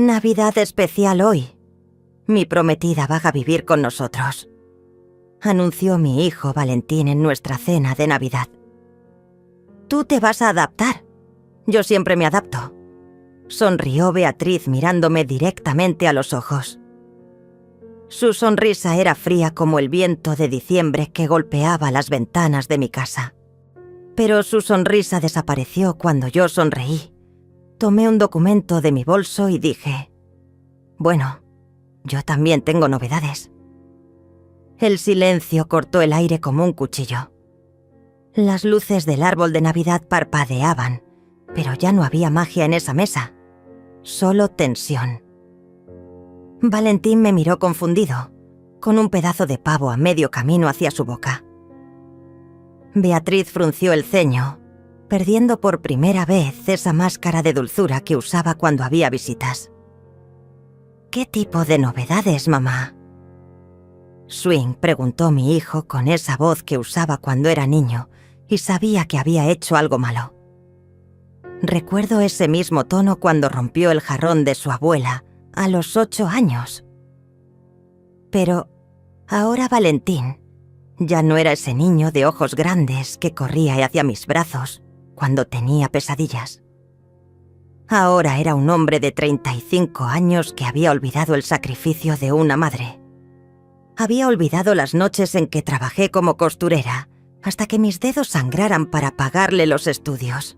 Navidad especial hoy. Mi prometida va a vivir con nosotros, anunció mi hijo Valentín en nuestra cena de Navidad. Tú te vas a adaptar. Yo siempre me adapto. Sonrió Beatriz mirándome directamente a los ojos. Su sonrisa era fría como el viento de diciembre que golpeaba las ventanas de mi casa. Pero su sonrisa desapareció cuando yo sonreí. Tomé un documento de mi bolso y dije: bueno, yo también tengo novedades. El silencio cortó el aire como un cuchillo. Las luces del árbol de Navidad parpadeaban, pero ya no había magia en esa mesa, solo tensión. Valentín me miró confundido, con un pedazo de pavo a medio camino hacia su boca. Beatriz frunció el ceño, perdiendo por primera vez esa máscara de dulzura que usaba cuando había visitas. ¿Qué tipo de novedades, mamá? Swing, preguntó mi hijo con esa voz que usaba cuando era niño y sabía que había hecho algo malo. Recuerdo ese mismo tono cuando rompió el jarrón de su abuela a los 8 años. Pero ahora Valentín ya no era ese niño de ojos grandes que corría hacia mis brazos cuando tenía pesadillas. Ahora era un hombre de 35 años que había olvidado el sacrificio de una madre. Había olvidado las noches en que trabajé como costurera hasta que mis dedos sangraran para pagarle los estudios.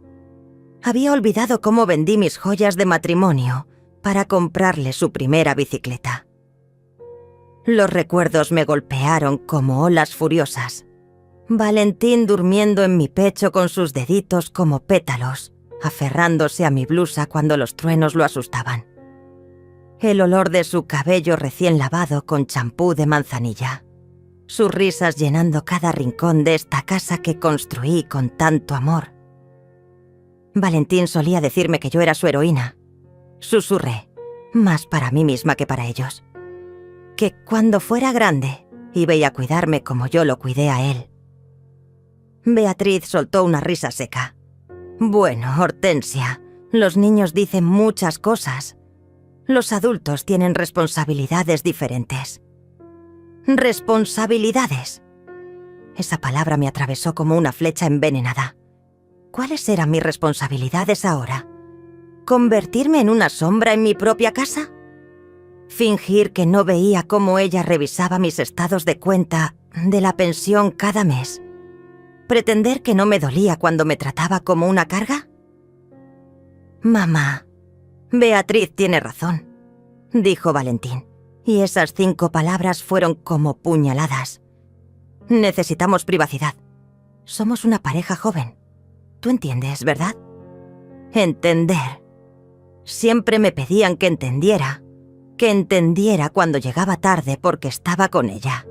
Había olvidado cómo vendí mis joyas de matrimonio para comprarle su primera bicicleta. Los recuerdos me golpearon como olas furiosas. Valentín durmiendo en mi pecho con sus deditos como pétalos, aferrándose a mi blusa cuando los truenos lo asustaban. El olor de su cabello recién lavado con champú de manzanilla. Sus risas llenando cada rincón de esta casa que construí con tanto amor. Valentín solía decirme que yo era su heroína. Susurré, más para mí misma que para ellos. Que cuando fuera grande, iba a cuidarme como yo lo cuidé a él. Beatriz soltó una risa seca. Bueno, Hortensia, los niños dicen muchas cosas. Los adultos tienen responsabilidades diferentes. ¿Responsabilidades? Esa palabra me atravesó como una flecha envenenada. ¿Cuáles eran mis responsabilidades ahora? ¿Convertirme en una sombra en mi propia casa? ¿Fingir que no veía cómo ella revisaba mis estados de cuenta de la pensión cada mes? ¿Pretender que no me dolía cuando me trataba como una carga? Mamá, Beatriz tiene razón, dijo Valentín, y esas 5 palabras fueron como puñaladas. Necesitamos privacidad. Somos una pareja joven. Tú entiendes, ¿verdad? Entender. Siempre me pedían que entendiera cuando llegaba tarde porque estaba con ella,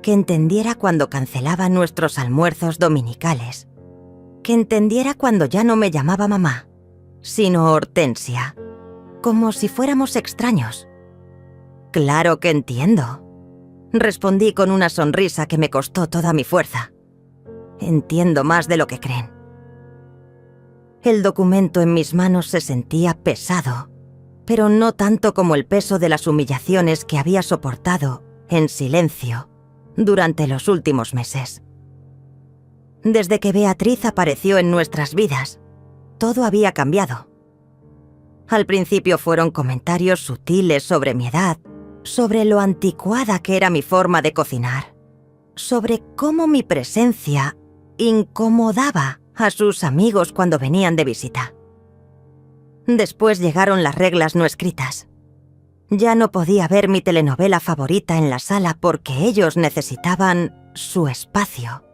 que entendiera cuando cancelaba nuestros almuerzos dominicales, que entendiera cuando ya no me llamaba mamá, sino Hortensia, como si fuéramos extraños. Claro que entiendo, respondí con una sonrisa que me costó toda mi fuerza. Entiendo más de lo que creen. El documento en mis manos se sentía pesado, pero no tanto como el peso de las humillaciones que había soportado en silencio durante los últimos meses. Desde que Beatriz apareció en nuestras vidas, todo había cambiado. Al principio fueron comentarios sutiles sobre mi edad, sobre lo anticuada que era mi forma de cocinar, sobre cómo mi presencia incomodaba a sus amigos cuando venían de visita. Después llegaron las reglas no escritas. Ya no podía ver mi telenovela favorita en la sala porque ellos necesitaban su espacio.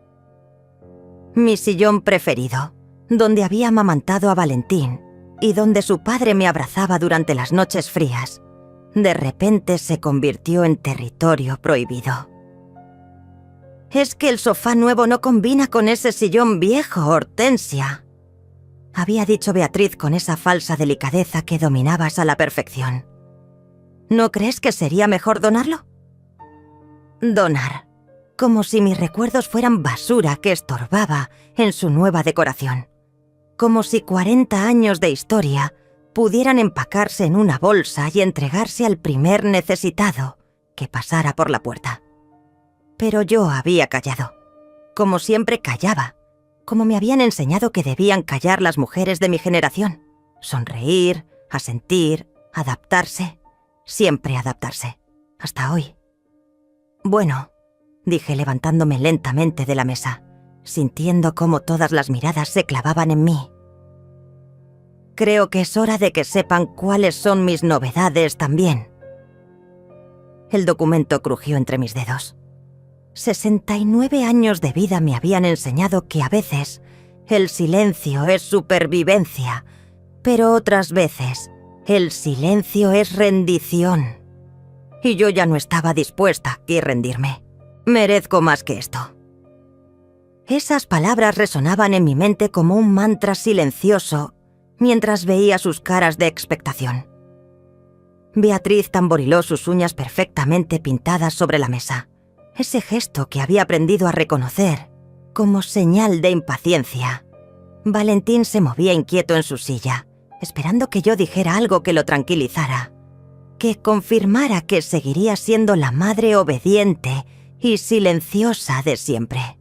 Mi sillón preferido, donde había amamantado a Valentín y donde su padre me abrazaba durante las noches frías, de repente se convirtió en territorio prohibido. «Es que el sofá nuevo no combina con ese sillón viejo, Hortensia», había dicho Beatriz con esa falsa delicadeza que dominabas a la perfección. ¿No crees que sería mejor donarlo? Donar, como si mis recuerdos fueran basura que estorbaba en su nueva decoración. Como si 40 años de historia pudieran empacarse en una bolsa y entregarse al primer necesitado que pasara por la puerta. Pero yo había callado. Como siempre callaba, como me habían enseñado que debían callar las mujeres de mi generación. Sonreír, asentir, adaptarse, siempre adaptarse, hasta hoy. Bueno, dije levantándome lentamente de la mesa, sintiendo cómo todas las miradas se clavaban en mí. Creo que es hora de que sepan cuáles son mis novedades también. El documento crujió entre mis dedos. 69 años de vida me habían enseñado que a veces el silencio es supervivencia, pero otras veces el silencio es rendición. Y yo ya no estaba dispuesta a rendirme. Merezco más que esto. Esas palabras resonaban en mi mente como un mantra silencioso mientras veía sus caras de expectación. Beatriz tamboriló sus uñas perfectamente pintadas sobre la mesa. Ese gesto que había aprendido a reconocer como señal de impaciencia. Valentín se movía inquieto en su silla, esperando que yo dijera algo que lo tranquilizara, que confirmara que seguiría siendo la madre obediente y silenciosa de siempre.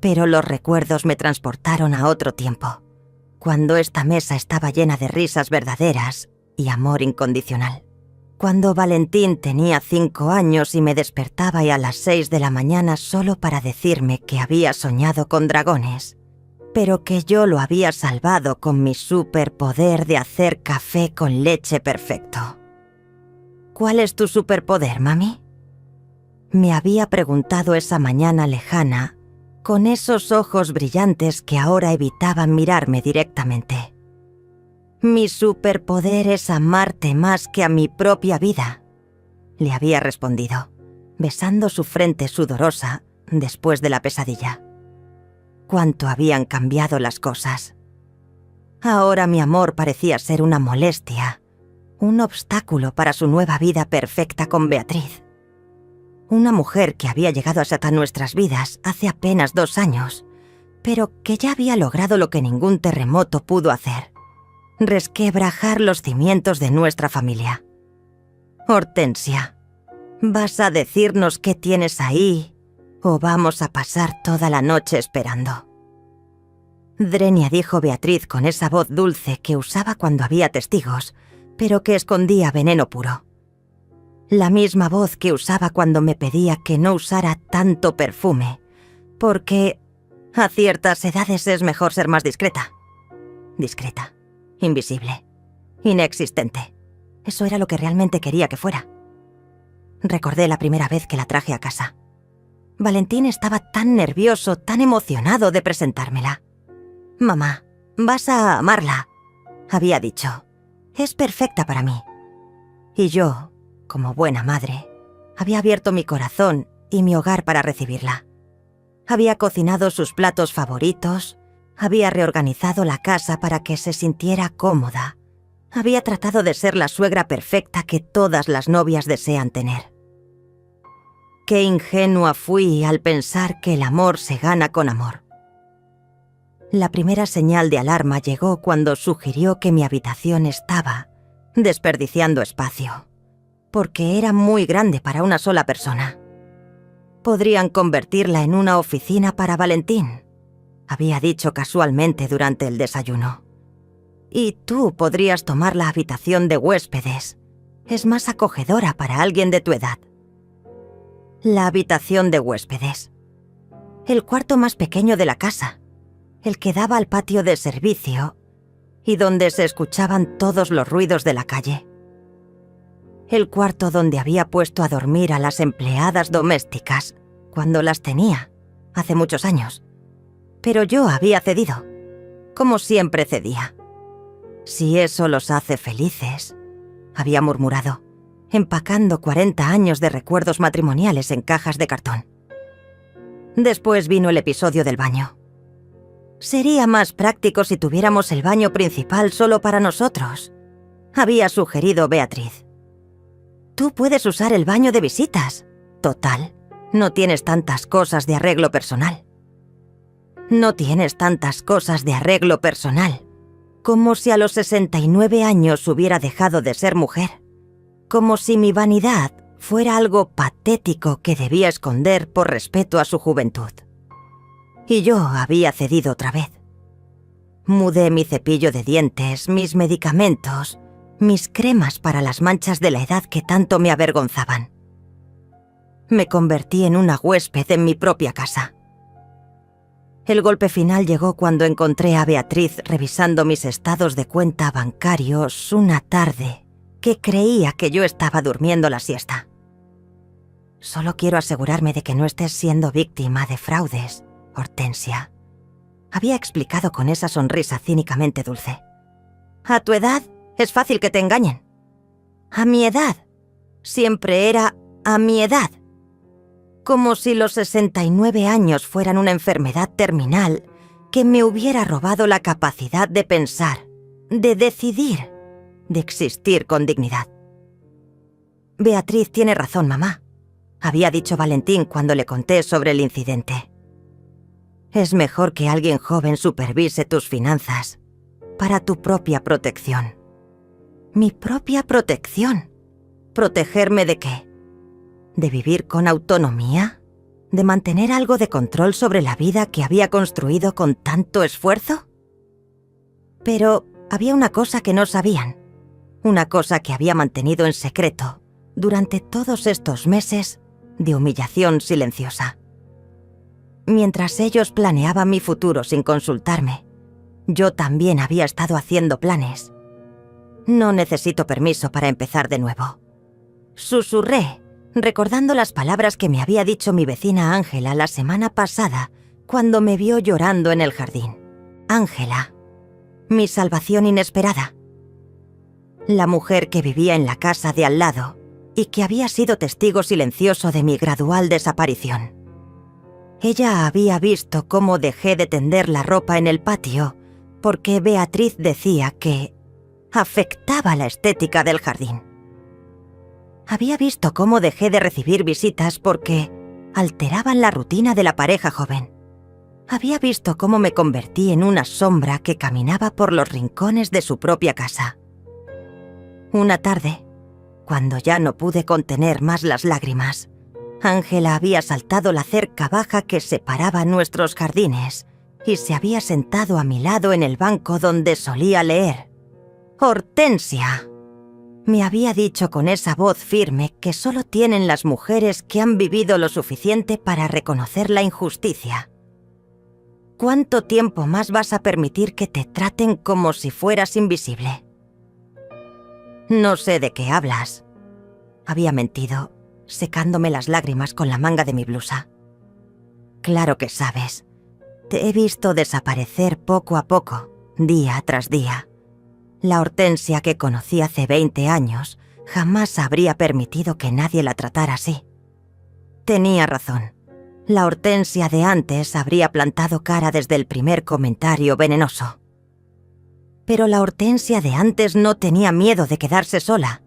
Pero los recuerdos me transportaron a otro tiempo, cuando esta mesa estaba llena de risas verdaderas y amor incondicional. Cuando Valentín tenía 5 años y me despertaba a las 6 de la mañana solo para decirme que había soñado con dragones, pero que yo lo había salvado con mi superpoder de hacer café con leche perfecto. ¿Cuál es tu superpoder, mami? Me había preguntado esa mañana lejana, con esos ojos brillantes que ahora evitaban mirarme directamente. Mi superpoder es amarte más que a mi propia vida, le había respondido, besando su frente sudorosa después de la pesadilla. Cuánto habían cambiado las cosas. Ahora mi amor parecía ser una molestia, un obstáculo para su nueva vida perfecta con Beatriz. Una mujer que había llegado hasta nuestras vidas hace apenas 2 años, pero que ya había logrado lo que ningún terremoto pudo hacer: resquebrajar los cimientos de nuestra familia. Hortensia, ¿vas a decirnos qué tienes ahí o vamos a pasar toda la noche esperando? Drenia, dijo Beatriz con esa voz dulce que usaba cuando había testigos, pero que escondía veneno puro. La misma voz que usaba cuando me pedía que no usara tanto perfume, porque a ciertas edades es mejor ser más discreta. Discreta, invisible, inexistente. Eso era lo que realmente quería que fuera. Recordé la primera vez que la traje a casa. Valentín estaba tan nervioso, tan emocionado de presentármela. «Mamá, vas a amarla», había dicho. «Es perfecta para mí». Y yo, como buena madre, había abierto mi corazón y mi hogar para recibirla. Había cocinado sus platos favoritos, había reorganizado la casa para que se sintiera cómoda, había tratado de ser la suegra perfecta que todas las novias desean tener. Qué ingenua fui al pensar que el amor se gana con amor. La primera señal de alarma llegó cuando sugirió que mi habitación estaba desperdiciando espacio, porque era muy grande para una sola persona. Podrían convertirla en una oficina para Valentín, había dicho casualmente durante el desayuno. Y tú podrías tomar la habitación de huéspedes. Es más acogedora para alguien de tu edad. La habitación de huéspedes. El cuarto más pequeño de la casa, el que daba al patio de servicio y donde se escuchaban todos los ruidos de la calle. El cuarto donde había puesto a dormir a las empleadas domésticas cuando las tenía, hace muchos años. Pero yo había cedido, como siempre cedía. «Si eso los hace felices», había murmurado, empacando 40 años de recuerdos matrimoniales en cajas de cartón. Después vino el episodio del baño. «Sería más práctico si tuviéramos el baño principal solo para nosotros», había sugerido Beatriz. «Tú puedes usar el baño de visitas. Total, no tienes tantas cosas de arreglo personal». «No tienes tantas cosas de arreglo personal», como si a los 69 años hubiera dejado de ser mujer, como si mi vanidad fuera algo patético que debía esconder por respeto a su juventud. Y yo había cedido otra vez. Mudé mi cepillo de dientes, mis medicamentos, mis cremas para las manchas de la edad que tanto me avergonzaban. Me convertí en una huésped en mi propia casa. El golpe final llegó cuando encontré a Beatriz revisando mis estados de cuenta bancarios una tarde que creía que yo estaba durmiendo la siesta. Solo quiero asegurarme de que no estés siendo víctima de fraudes, Hortensia, había explicado con esa sonrisa cínicamente dulce. A tu edad es fácil que te engañen. A mi edad. Siempre era a mi edad. Como si los 69 años fueran una enfermedad terminal que me hubiera robado la capacidad de pensar, de decidir, de existir con dignidad. Beatriz tiene razón, mamá, había dicho Valentín cuando le conté sobre el incidente. Es mejor que alguien joven supervise tus finanzas para tu propia protección. ¿Mi propia protección? ¿Protegerme de qué? ¿De vivir con autonomía? ¿De mantener algo de control sobre la vida que había construido con tanto esfuerzo? Pero había una cosa que no sabían, una cosa que había mantenido en secreto durante todos estos meses de humillación silenciosa. Mientras ellos planeaban mi futuro sin consultarme, yo también había estado haciendo planes. No necesito permiso para empezar de nuevo. Susurré, recordando las palabras que me había dicho mi vecina Ángela la semana pasada cuando me vio llorando en el jardín. Ángela, mi salvación inesperada. La mujer que vivía en la casa de al lado y que había sido testigo silencioso de mi gradual desaparición. Ella había visto cómo dejé de tender la ropa en el patio porque Beatriz decía que afectaba la estética del jardín. Había visto cómo dejé de recibir visitas porque alteraban la rutina de la pareja joven. Había visto cómo me convertí en una sombra que caminaba por los rincones de su propia casa. Una tarde, cuando ya no pude contener más las lágrimas, Ángela había saltado la cerca baja que separaba nuestros jardines y se había sentado a mi lado en el banco donde solía leer. «Hortensia», me había dicho con esa voz firme que solo tienen las mujeres que han vivido lo suficiente para reconocer la injusticia. ¿Cuánto tiempo más vas a permitir que te traten como si fueras invisible? No sé de qué hablas. Había mentido, secándome las lágrimas con la manga de mi blusa. Claro que sabes. Te he visto desaparecer poco a poco, día tras día. La Hortensia que conocí hace 20 años jamás habría permitido que nadie la tratara así. Tenía razón. La Hortensia de antes habría plantado cara desde el primer comentario venenoso. Pero la Hortensia de antes no tenía miedo de quedarse sola.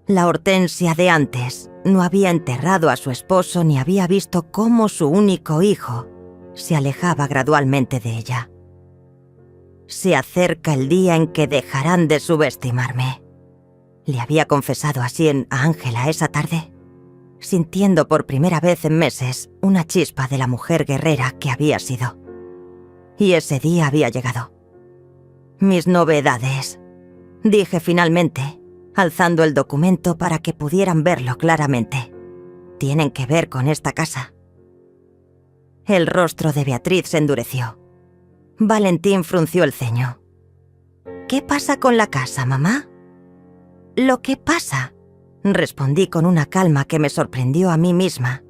La Hortensia de antes no había enterrado a su esposo ni había visto cómo su único hijo se alejaba gradualmente de ella. Se acerca el día en que dejarán de subestimarme. Le había confesado así a Ángela esa tarde, sintiendo por primera vez en meses una chispa de la mujer guerrera que había sido. Y ese día había llegado. Mis novedades, dije finalmente, alzando el documento para que pudieran verlo claramente. Tienen que ver con esta casa. El rostro de Beatriz se endureció. Valentín frunció el ceño. ¿Qué pasa con la casa, mamá? Lo que pasa, respondí con una calma que me sorprendió a mí misma,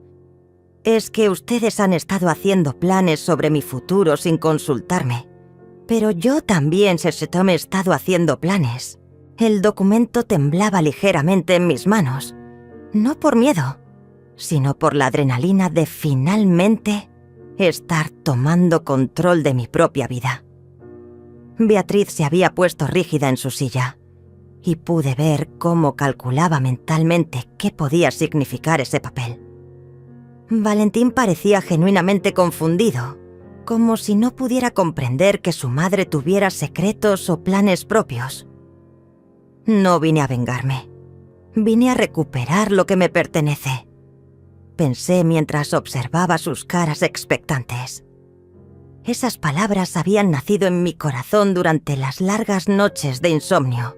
es que ustedes han estado haciendo planes sobre mi futuro sin consultarme. Pero yo también he estado haciendo planes. El documento temblaba ligeramente en mis manos, no por miedo, sino por la adrenalina de finalmente estar tomando control de mi propia vida. Beatriz se había puesto rígida en su silla y pude ver cómo calculaba mentalmente qué podía significar ese papel. Valentín parecía genuinamente confundido como si no pudiera comprender que su madre tuviera secretos o planes propios. No vine a vengarme. Vine a recuperar lo que me pertenece, pensé mientras observaba sus caras expectantes. Esas palabras habían nacido en mi corazón durante las largas noches de insomnio,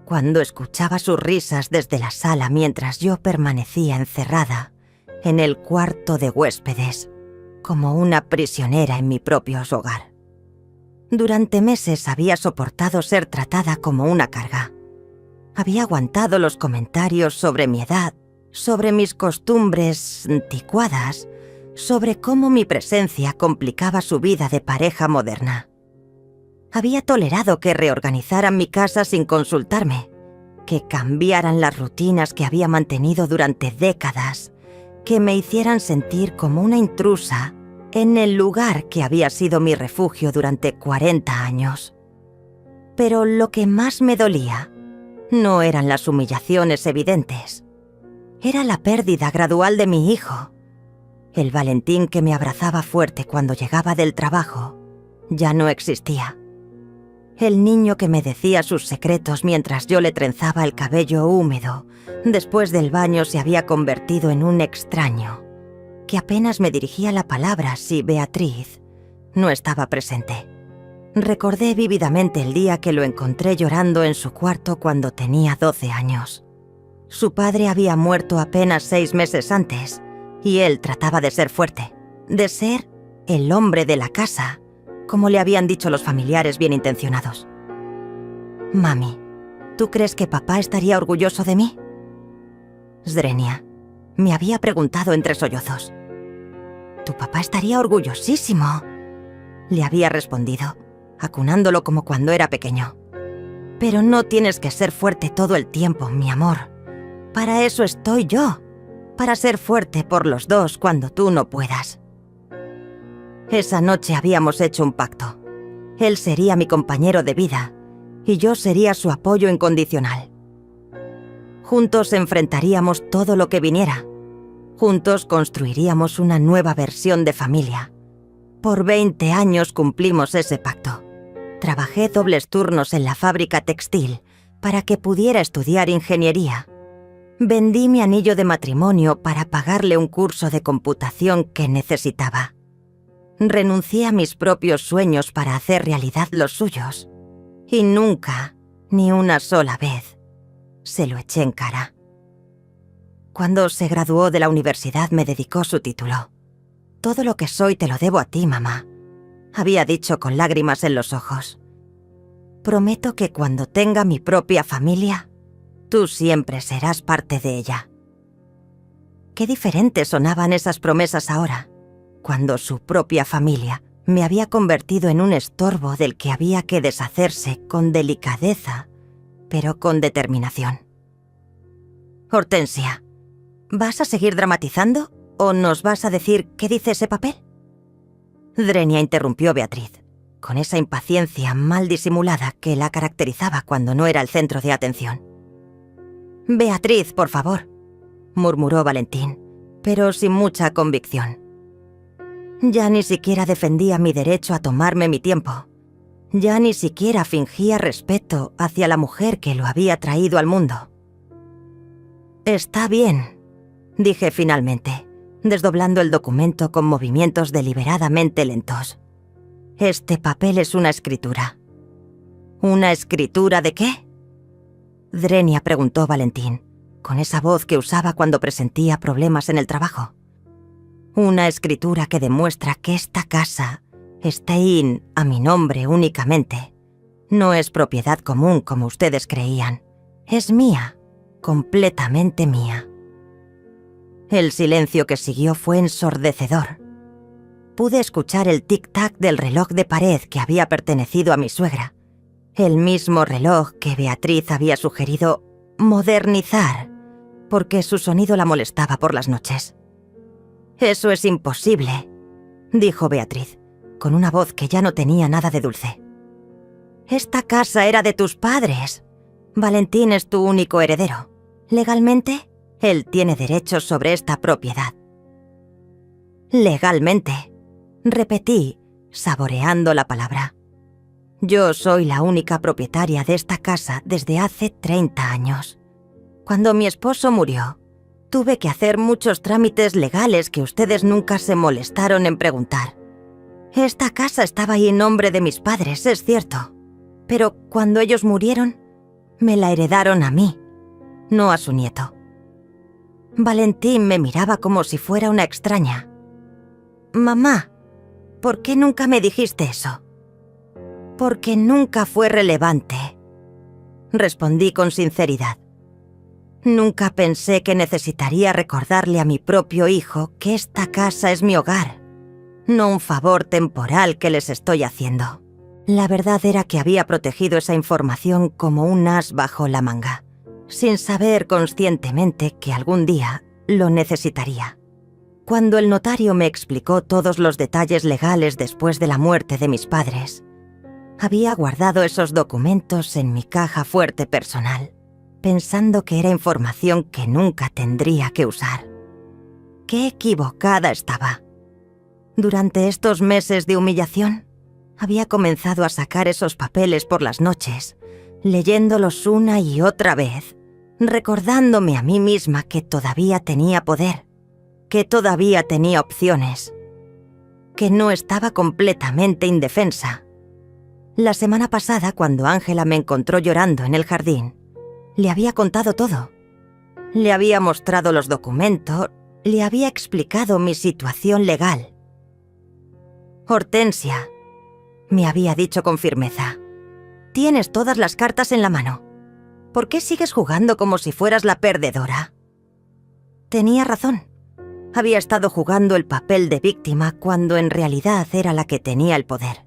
cuando escuchaba sus risas desde la sala mientras yo permanecía encerrada en el cuarto de huéspedes, como una prisionera en mi propio hogar. Durante meses había soportado ser tratada como una carga. Había aguantado los comentarios sobre mi edad, sobre mis costumbres anticuadas, sobre cómo mi presencia complicaba su vida de pareja moderna. Había tolerado que reorganizaran mi casa sin consultarme, que cambiaran las rutinas que había mantenido durante décadas, que me hicieran sentir como una intrusa en el lugar que había sido mi refugio durante 40 años. Pero lo que más me dolía no eran las humillaciones evidentes. Era la pérdida gradual de mi hijo. El Valentín que me abrazaba fuerte cuando llegaba del trabajo ya no existía. El niño que me decía sus secretos mientras yo le trenzaba el cabello húmedo después del baño se había convertido en un extraño, que apenas me dirigía la palabra si Beatriz no estaba presente. Recordé vívidamente el día que lo encontré llorando en su cuarto cuando tenía 12 años. Su padre había muerto apenas 6 meses antes, y él trataba de ser fuerte, de ser el hombre de la casa, como le habían dicho los familiares bien intencionados. «Mami, ¿tú crees que papá estaría orgulloso de mí?» Zrenia me había preguntado entre sollozos. «Tu papá estaría orgullosísimo», le había respondido, acunándolo como cuando era pequeño. «Pero no tienes que ser fuerte todo el tiempo, mi amor. Para eso estoy yo, para ser fuerte por los dos cuando tú no puedas». Esa noche habíamos hecho un pacto. Él sería mi compañero de vida y yo sería su apoyo incondicional. Juntos enfrentaríamos todo lo que viniera. Juntos construiríamos una nueva versión de familia. Por 20 años cumplimos ese pacto. Trabajé dobles turnos en la fábrica textil para que pudiera estudiar ingeniería. Vendí mi anillo de matrimonio para pagarle un curso de computación que necesitaba. Renuncié a mis propios sueños para hacer realidad los suyos. Y nunca, ni una sola vez, se lo eché en cara. Cuando se graduó de la universidad me dedicó su título. «Todo lo que soy te lo debo a ti, mamá», había dicho con lágrimas en los ojos. «Prometo que cuando tenga mi propia familia, tú siempre serás parte de ella». Qué diferentes sonaban esas promesas ahora, cuando su propia familia me había convertido en un estorbo del que había que deshacerse con delicadeza, pero con determinación. «Hortensia, ¿vas a seguir dramatizando o nos vas a decir qué dice ese papel?» Zrenia interrumpió Beatriz, con esa impaciencia mal disimulada que la caracterizaba cuando no era el centro de atención. «Beatriz, por favor», murmuró Valentín, pero sin mucha convicción. Ya ni siquiera defendía mi derecho a tomarme mi tiempo. Ya ni siquiera fingía respeto hacia la mujer que lo había traído al mundo. «Está bien», dije finalmente, desdoblando el documento con movimientos deliberadamente lentos. «Este papel es una escritura». «¿Una escritura de qué?», Zrenia preguntó Valentín, con esa voz que usaba cuando presentía problemas en el trabajo. «Una escritura que demuestra que esta casa está a mi nombre únicamente. No es propiedad común como ustedes creían. Es mía, completamente mía». El silencio que siguió fue ensordecedor. Pude escuchar el tic-tac del reloj de pared que había pertenecido a mi suegra, el mismo reloj que Beatriz había sugerido modernizar, porque su sonido la molestaba por las noches. «Eso es imposible», dijo Beatriz, con una voz que ya no tenía nada de dulce. «Esta casa era de tus padres. Valentín es tu único heredero. Legalmente, él tiene derechos sobre esta propiedad». «Legalmente», repetí, saboreando la palabra. Yo soy la única propietaria de esta casa desde hace 30 años. Cuando mi esposo murió, tuve que hacer muchos trámites legales que ustedes nunca se molestaron en preguntar. Esta casa estaba ahí en nombre de mis padres, es cierto, pero cuando ellos murieron, me la heredaron a mí, no a su nieto. Valentín me miraba como si fuera una extraña. «Mamá, ¿por qué nunca me dijiste eso?» «Porque nunca fue relevante», respondí con sinceridad. Nunca pensé que necesitaría recordarle a mi propio hijo que esta casa es mi hogar, no un favor temporal que les estoy haciendo. La verdad era que había protegido esa información como un as bajo la manga, sin saber conscientemente que algún día lo necesitaría. Cuando el notario me explicó todos los detalles legales después de la muerte de mis padres, había guardado esos documentos en mi caja fuerte personal, pensando que era información que nunca tendría que usar. ¡Qué equivocada estaba! Durante estos meses de humillación, había comenzado a sacar esos papeles por las noches, leyéndolos una y otra vez, recordándome a mí misma que todavía tenía poder, que todavía tenía opciones, que no estaba completamente indefensa. La semana pasada, cuando Ángela me encontró llorando en el jardín, le había contado todo. Le había mostrado los documentos, le había explicado mi situación legal. «Hortensia», me había dicho con firmeza, «tienes todas las cartas en la mano. ¿Por qué sigues jugando como si fueras la perdedora?» Tenía razón. Había estado jugando el papel de víctima cuando en realidad era la que tenía el poder.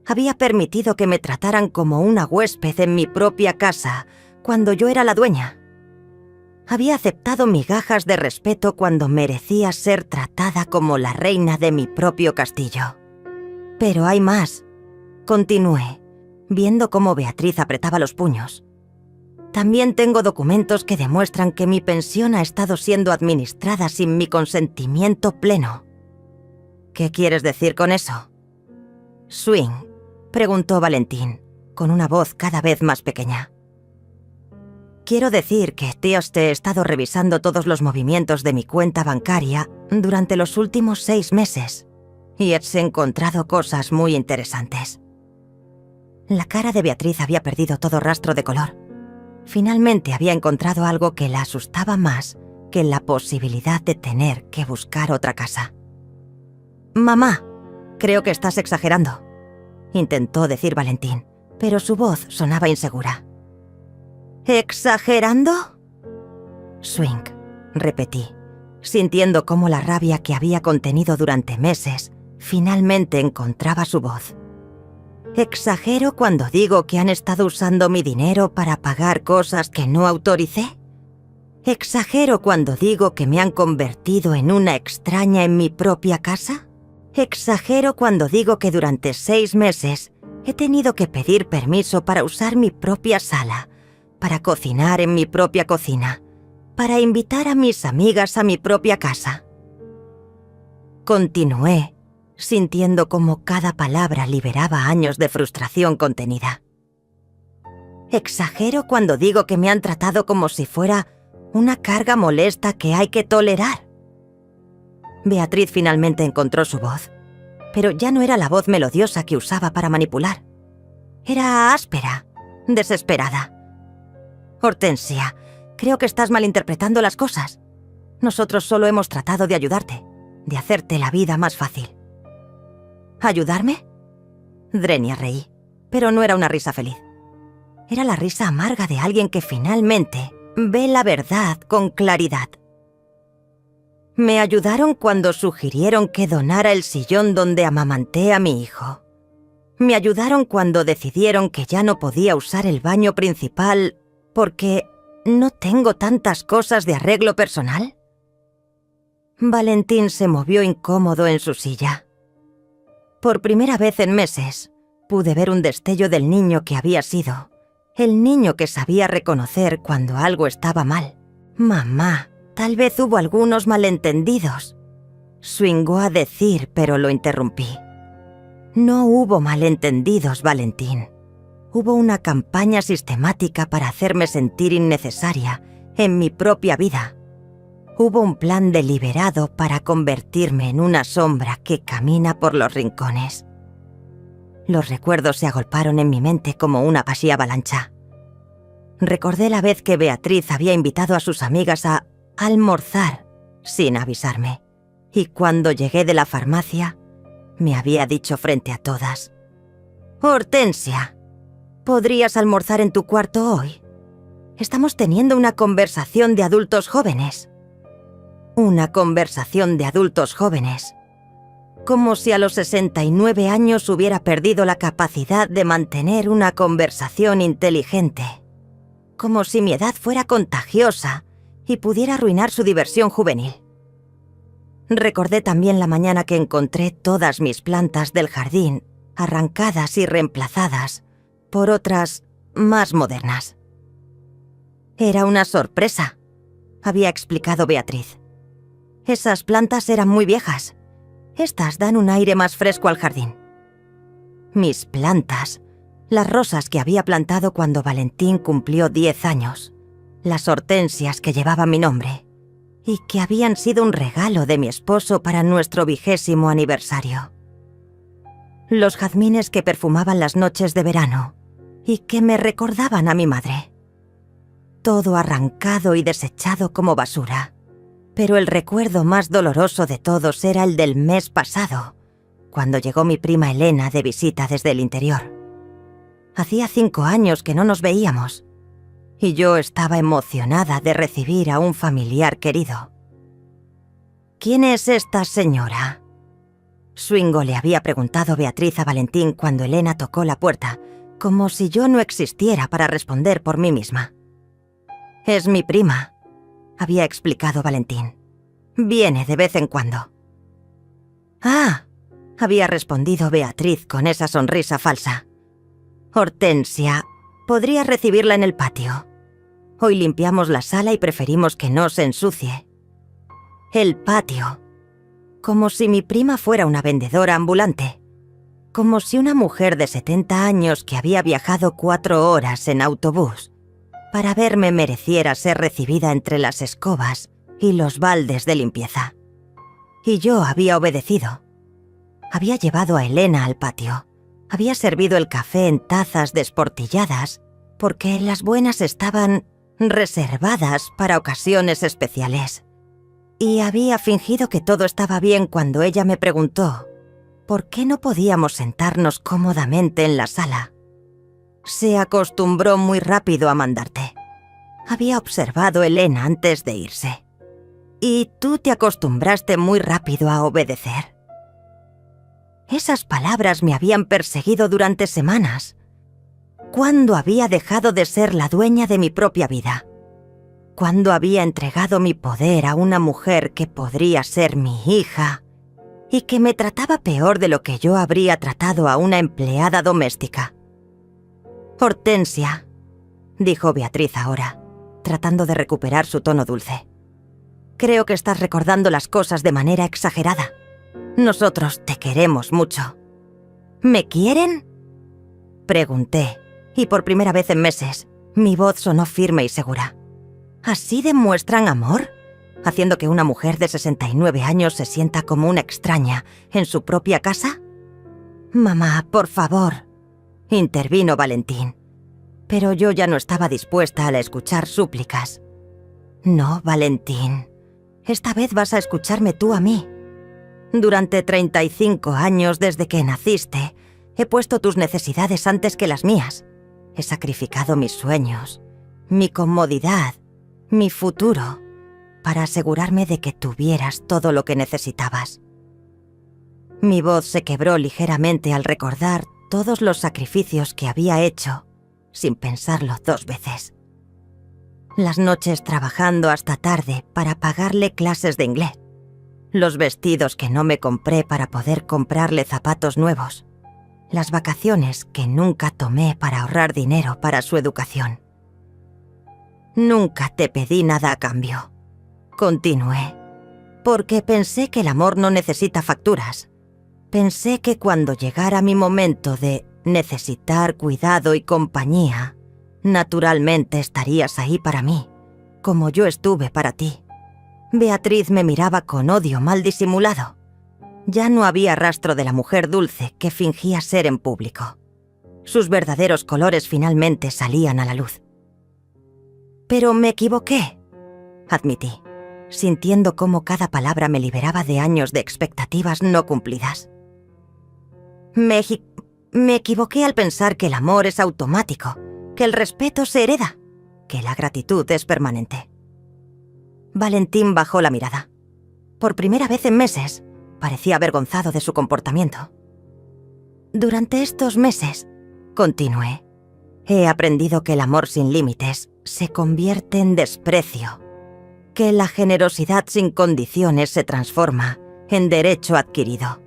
Había permitido que me trataran como una huésped en mi propia casa cuando yo era la dueña. Había aceptado migajas de respeto cuando merecía ser tratada como la reina de mi propio castillo. Pero hay más. Continué, viendo cómo Beatriz apretaba los puños. También tengo documentos que demuestran que mi pensión ha estado siendo administrada sin mi consentimiento pleno. ¿Qué quieres decir con eso? «Swing», preguntó Valentín, con una voz cada vez más pequeña. «Quiero decir que te he estado revisando todos los movimientos de mi cuenta bancaria durante los últimos 6 meses y he encontrado cosas muy interesantes». La cara de Beatriz había perdido todo rastro de color. Finalmente había encontrado algo que la asustaba más que la posibilidad de tener que buscar otra casa. «Mamá, creo que estás exagerando», intentó decir Valentín, pero su voz sonaba insegura. «¿Exagerando?» «Swing», repetí, sintiendo cómo la rabia que había contenido durante meses finalmente encontraba su voz. ¿Exagero cuando digo que han estado usando mi dinero para pagar cosas que no autoricé? ¿Exagero cuando digo que me han convertido en una extraña en mi propia casa? ¿Exagero cuando digo que durante 6 meses he tenido que pedir permiso para usar mi propia sala, para cocinar en mi propia cocina, para invitar a mis amigas a mi propia casa? Continué, sintiendo cómo cada palabra liberaba años de frustración contenida. ¿Exagero cuando digo que me han tratado como si fuera una carga molesta que hay que tolerar? Beatriz finalmente encontró su voz, pero ya no era la voz melodiosa que usaba para manipular. Era áspera, desesperada. «Hortensia, creo que estás malinterpretando las cosas. Nosotros solo hemos tratado de ayudarte, de hacerte la vida más fácil». ¿Ayudarme? Drenia reí, pero no era una risa feliz. Era la risa amarga de alguien que finalmente ve la verdad con claridad. Me ayudaron cuando sugirieron que donara el sillón donde amamanté a mi hijo. Me ayudaron cuando decidieron que ya no podía usar el baño principal porque no tengo tantas cosas de arreglo personal. Valentín se movió incómodo en su silla. Por primera vez en meses, pude ver un destello del niño que había sido, el niño que sabía reconocer cuando algo estaba mal. «Mamá, tal vez hubo algunos malentendidos», swingó a decir, pero lo interrumpí. No hubo malentendidos, Valentín. Hubo una campaña sistemática para hacerme sentir innecesaria en mi propia vida. Hubo un plan deliberado para convertirme en una sombra que camina por los rincones. Los recuerdos se agolparon en mi mente como una vacía avalancha. Recordé la vez que Beatriz había invitado a sus amigas a almorzar sin avisarme. Y cuando llegué de la farmacia, me había dicho frente a todas: «Hortensia, ¿podrías almorzar en tu cuarto hoy? Estamos teniendo una conversación de adultos jóvenes». Una conversación de adultos jóvenes. Como si a los 69 años hubiera perdido la capacidad de mantener una conversación inteligente. Como si mi edad fuera contagiosa y pudiera arruinar su diversión juvenil. Recordé también la mañana que encontré todas mis plantas del jardín arrancadas y reemplazadas por otras más modernas. Era una sorpresa, había explicado Beatriz. Esas plantas eran muy viejas. Estas dan un aire más fresco al jardín. Mis plantas, las rosas que había plantado cuando Valentín cumplió 10 años, las hortensias que llevaban mi nombre y que habían sido un regalo de mi esposo para nuestro 20º aniversario. Los jazmines que perfumaban las noches de verano y que me recordaban a mi madre. Todo arrancado y desechado como basura. Pero el recuerdo más doloroso de todos era el del mes pasado, cuando llegó mi prima Elena de visita desde el interior. Hacía 5 años que no nos veíamos, y yo estaba emocionada de recibir a un familiar querido. «¿Quién es esta señora?», Swingo le había preguntado Beatriz a Valentín cuando Elena tocó la puerta, como si yo no existiera para responder por mí misma. «Es mi prima», había explicado Valentín. «Viene de vez en cuando». «Ah», había respondido Beatriz con esa sonrisa falsa. «Hortensia, ¿podrías recibirla en el patio? Hoy limpiamos la sala y preferimos que no se ensucie». El patio. Como si mi prima fuera una vendedora ambulante. Como si una mujer de 70 años que había viajado 4 horas en autobús para verme mereciera ser recibida entre las escobas y los baldes de limpieza. Y yo había obedecido. Había llevado a Elena al patio. Había servido el café en tazas desportilladas porque las buenas estaban reservadas para ocasiones especiales. Y había fingido que todo estaba bien cuando ella me preguntó ¿por qué no podíamos sentarnos cómodamente en la sala? Se acostumbró muy rápido a mandarte. Había observado a Elena antes de irse. Y tú te acostumbraste muy rápido a obedecer. Esas palabras me habían perseguido durante semanas. ¿Cuándo había dejado de ser la dueña de mi propia vida? ¿Cuándo había entregado mi poder a una mujer que podría ser mi hija y que me trataba peor de lo que yo habría tratado a una empleada doméstica? «Hortensia», dijo Beatriz ahora, tratando de recuperar su tono dulce. «Creo que estás recordando las cosas de manera exagerada. Nosotros te queremos mucho». «¿Me quieren?», pregunté, y por primera vez en meses, mi voz sonó firme y segura. ¿Así demuestran amor? ¿Haciendo que una mujer de 69 años se sienta como una extraña en su propia casa? «Mamá, por favor», intervino Valentín. Pero yo ya no estaba dispuesta a escuchar súplicas. «No, Valentín. Esta vez vas a escucharme tú a mí. Durante 35 años desde que naciste, he puesto tus necesidades antes que las mías. He sacrificado mis sueños, mi comodidad, mi futuro, para asegurarme de que tuvieras todo lo que necesitabas». Mi voz se quebró ligeramente al recordar todos los sacrificios que había hecho, sin pensarlo 2 veces. Las noches trabajando hasta tarde para pagarle clases de inglés. Los vestidos que no me compré para poder comprarle zapatos nuevos. Las vacaciones que nunca tomé para ahorrar dinero para su educación. «Nunca te pedí nada a cambio», continué, «porque pensé que el amor no necesita facturas. Pensé que cuando llegara mi momento de necesitar cuidado y compañía, naturalmente estarías ahí para mí, como yo estuve para ti. Beatriz me miraba con odio mal disimulado. Ya no había rastro de la mujer dulce que fingía ser en público. Sus verdaderos colores finalmente salían a la luz. Pero me equivoqué, admití, sintiendo cómo cada palabra me liberaba de años de expectativas no cumplidas. Me equivoqué al pensar que el amor es automático, que el respeto se hereda, que la gratitud es permanente. Valentín bajó la mirada. Por primera vez en meses, parecía avergonzado de su comportamiento. Durante estos meses, continué, he aprendido que el amor sin límites se convierte en desprecio, que la generosidad sin condiciones se transforma en derecho adquirido,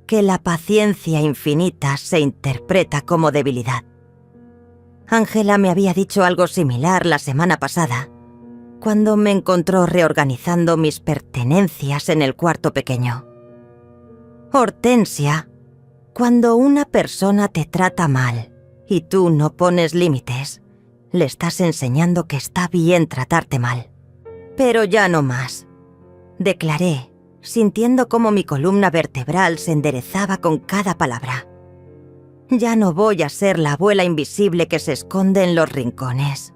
que la paciencia infinita se interpreta como debilidad. Ángela me había dicho algo similar la semana pasada, cuando me encontró reorganizando mis pertenencias en el cuarto pequeño. Hortensia, cuando una persona te trata mal y tú no pones límites, le estás enseñando que está bien tratarte mal. Pero ya no más, declaré, sintiendo cómo mi columna vertebral se enderezaba con cada palabra. Ya no voy a ser la abuela invisible que se esconde en los rincones.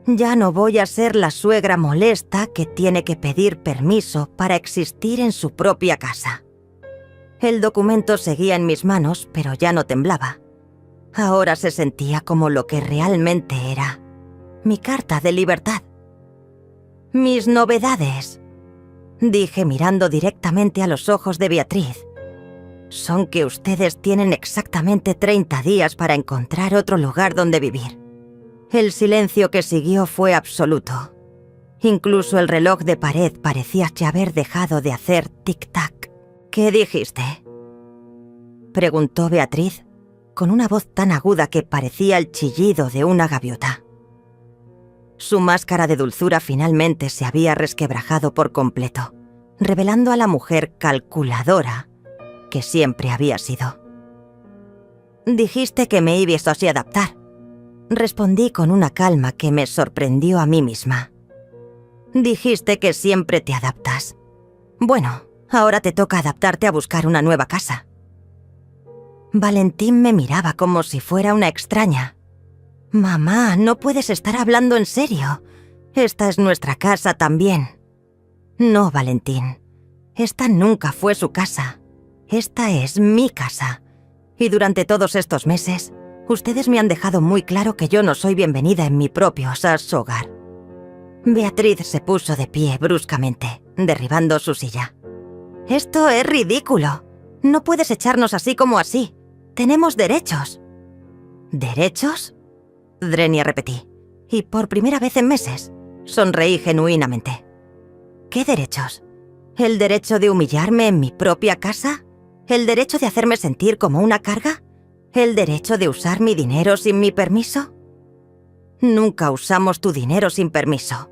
Ya no voy a ser la suegra molesta que tiene que pedir permiso para existir en su propia casa. El documento seguía en mis manos, pero ya no temblaba. Ahora se sentía como lo que realmente era, mi carta de libertad. Mis novedades, dije mirando directamente a los ojos de Beatriz, son que ustedes tienen exactamente 30 días para encontrar otro lugar donde vivir. El silencio que siguió fue absoluto. Incluso el reloj de pared parecía ya haber dejado de hacer tic-tac. ¿Qué dijiste?, preguntó Beatriz, con una voz tan aguda que parecía el chillido de una gaviota. Su máscara de dulzura finalmente se había resquebrajado por completo, revelando a la mujer calculadora que siempre había sido. Dijiste que me ibas a adaptar, respondí con una calma que me sorprendió a mí misma. Dijiste que siempre te adaptas. Bueno, ahora te toca adaptarte a buscar una nueva casa. Valentín me miraba como si fuera una extraña. Mamá, no puedes estar hablando en serio. Esta es nuestra casa también. No, Valentín. Esta nunca fue su casa. Esta es mi casa. Y durante todos estos meses, ustedes me han dejado muy claro que yo no soy bienvenida en mi propio hogar. Beatriz se puso de pie bruscamente, derribando su silla. Esto es ridículo. No puedes echarnos así como así. Tenemos derechos. ¿Derechos?, Drenia repetí, y por primera vez en meses, sonreí genuinamente. ¿Qué derechos? ¿El derecho de humillarme en mi propia casa? ¿El derecho de hacerme sentir como una carga? ¿El derecho de usar mi dinero sin mi permiso? Nunca usamos tu dinero sin permiso.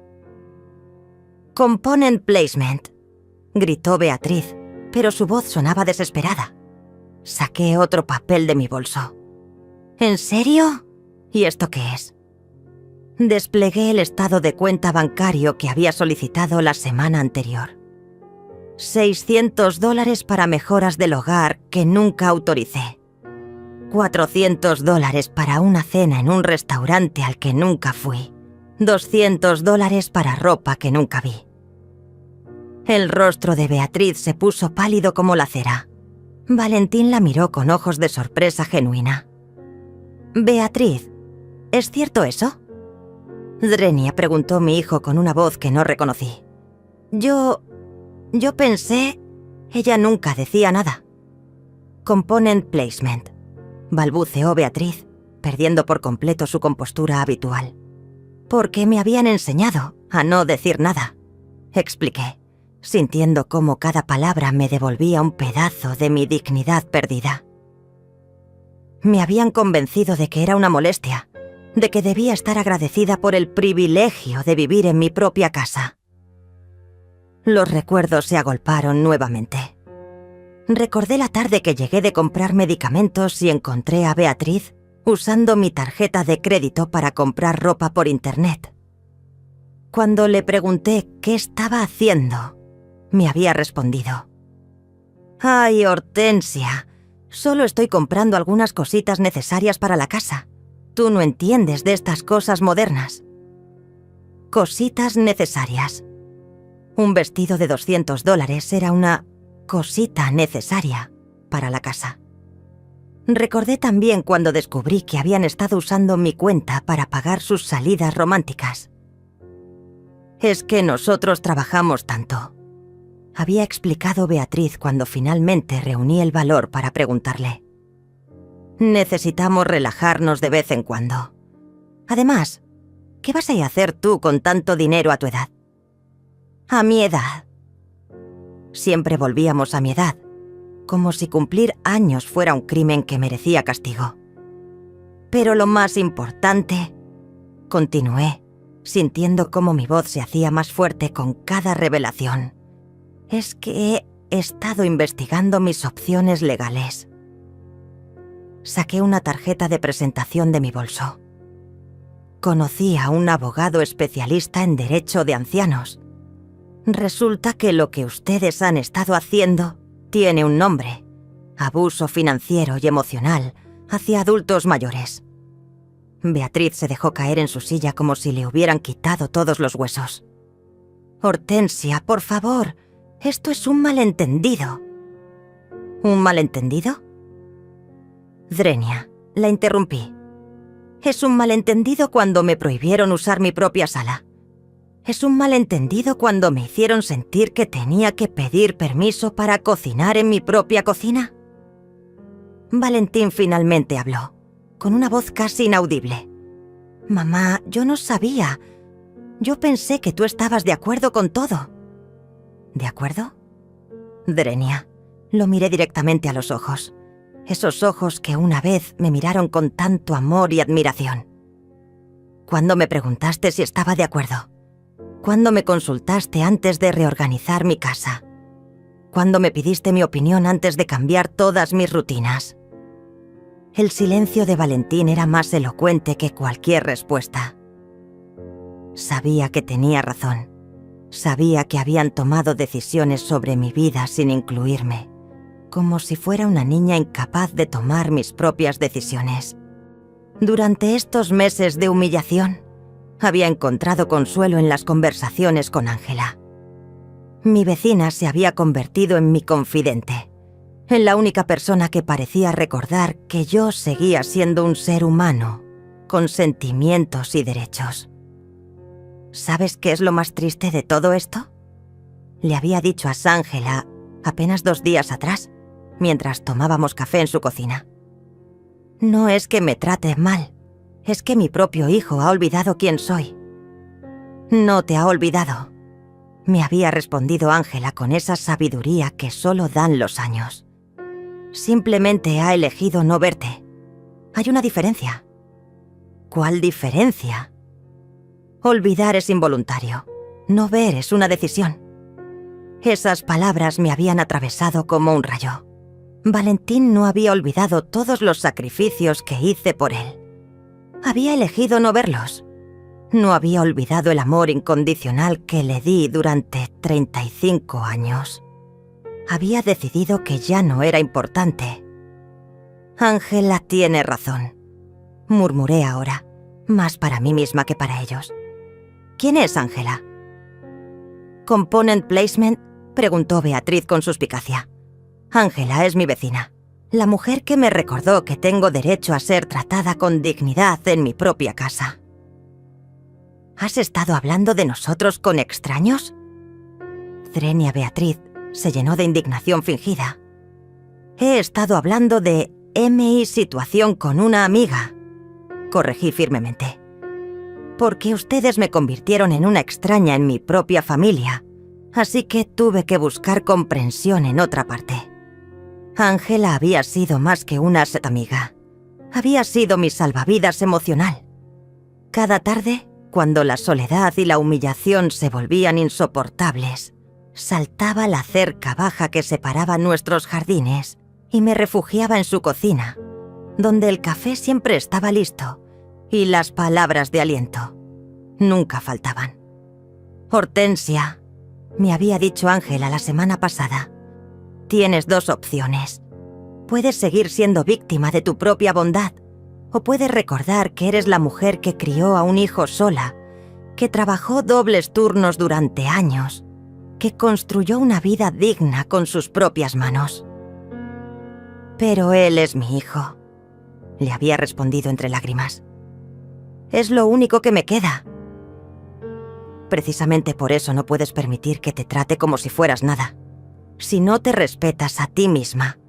Component placement, gritó Beatriz, pero su voz sonaba desesperada. Saqué otro papel de mi bolso. ¿En serio? ¿Y esto qué es? Desplegué el estado de cuenta bancario que había solicitado la semana anterior. $600 para mejoras del hogar que nunca autoricé. $400 para una cena en un restaurante al que nunca fui. $200 para ropa que nunca vi. El rostro de Beatriz se puso pálido como la cera. Valentín la miró con ojos de sorpresa genuina. Beatriz, ¿es cierto eso?, Drenia preguntó mi hijo con una voz que no reconocí. Yo pensé... Ella nunca decía nada. Component placement, balbuceó Beatriz, perdiendo por completo su compostura habitual. Porque me habían enseñado a no decir nada, expliqué, sintiendo cómo cada palabra me devolvía un pedazo de mi dignidad perdida. Me habían convencido de que era una molestia, de que debía estar agradecida por el privilegio de vivir en mi propia casa. Los recuerdos se agolparon nuevamente. Recordé la tarde que llegué de comprar medicamentos y encontré a Beatriz usando mi tarjeta de crédito para comprar ropa por internet. Cuando le pregunté qué estaba haciendo, me había respondido: «Ay, Hortensia, solo estoy comprando algunas cositas necesarias para la casa. Tú no entiendes de estas cosas modernas». Cositas necesarias. Un vestido de $200 era una cosita necesaria para la casa. Recordé también cuando descubrí que habían estado usando mi cuenta para pagar sus salidas románticas. «Es que nosotros trabajamos tanto», había explicado Beatriz cuando finalmente reuní el valor para preguntarle. «Necesitamos relajarnos de vez en cuando. Además, ¿qué vas a hacer tú con tanto dinero a tu edad?» «A mi edad». Siempre volvíamos a mi edad, como si cumplir años fuera un crimen que merecía castigo. «Pero lo más importante», continué, sintiendo cómo mi voz se hacía más fuerte con cada revelación, «es que he estado investigando mis opciones legales». Saqué una tarjeta de presentación de mi bolso. Conocí a un abogado especialista en derecho de ancianos. Resulta que lo que ustedes han estado haciendo tiene un nombre: abuso financiero y emocional hacia adultos mayores. Beatriz se dejó caer en su silla como si le hubieran quitado todos los huesos. «Hortensia, por favor, esto es un malentendido». «¿Un malentendido?» «Drenia», la interrumpí. «Es un malentendido cuando me prohibieron usar mi propia sala. Es un malentendido cuando me hicieron sentir que tenía que pedir permiso para cocinar en mi propia cocina». Valentín finalmente habló, con una voz casi inaudible. «Mamá, yo no sabía. Yo pensé que tú estabas de acuerdo con todo». «¿De acuerdo?» «Drenia», lo miré directamente a los ojos. Esos ojos que una vez me miraron con tanto amor y admiración. «¿Cuándo me preguntaste si estaba de acuerdo? ¿Cuándo me consultaste antes de reorganizar mi casa? ¿Cuándo me pidiste mi opinión antes de cambiar todas mis rutinas?» El silencio de Valentín era más elocuente que cualquier respuesta. Sabía que tenía razón. Sabía que habían tomado decisiones sobre mi vida sin incluirme, como si fuera una niña incapaz de tomar mis propias decisiones. Durante estos meses de humillación, había encontrado consuelo en las conversaciones con Ángela. Mi vecina se había convertido en mi confidente, en la única persona que parecía recordar que yo seguía siendo un ser humano, con sentimientos y derechos. ¿Sabes qué es lo más triste de todo esto?, le había dicho a Ángela apenas 2 días atrás, mientras tomábamos café en su cocina. «No es que me trate mal, es que mi propio hijo ha olvidado quién soy». «No te ha olvidado», me había respondido Ángela con esa sabiduría que solo dan los años. «Simplemente ha elegido no verte. Hay una diferencia». «¿Cuál diferencia?» «Olvidar es involuntario. No ver es una decisión». Esas palabras me habían atravesado como un rayo. Valentín no había olvidado todos los sacrificios que hice por él. Había elegido no verlos. No había olvidado el amor incondicional que le di durante 35 años. Había decidido que ya no era importante. «Ángela tiene razón», murmuré ahora, más para mí misma que para ellos. «¿Quién es Ángela?» «Component Placement», preguntó Beatriz con suspicacia. «Ángela es mi vecina, la mujer que me recordó que tengo derecho a ser tratada con dignidad en mi propia casa». «¿Has estado hablando de nosotros con extraños?» Drenia Beatriz se llenó de indignación fingida. «He estado hablando de mi situación con una amiga», corregí firmemente. «Porque ustedes me convirtieron en una extraña en mi propia familia, así que tuve que buscar comprensión en otra parte. Ángela había sido más que una amiga. Había sido mi salvavidas emocional. Cada tarde, cuando la soledad y la humillación se volvían insoportables, Saltaba la cerca baja que separaba nuestros jardines y me refugiaba en su cocina, donde el café siempre estaba listo y las palabras de aliento nunca faltaban. «Hortensia», me había dicho Ángela la semana pasada, «tienes dos opciones. Puedes seguir siendo víctima de tu propia bondad, o puedes recordar que eres la mujer que crió a un hijo sola, que trabajó dobles turnos durante años, que construyó una vida digna con sus propias manos». «Pero él es mi hijo», le había respondido entre lágrimas. «Es lo único que me queda». «Precisamente por eso no puedes permitir que te trate como si fueras nada. Si no te respetas a ti misma,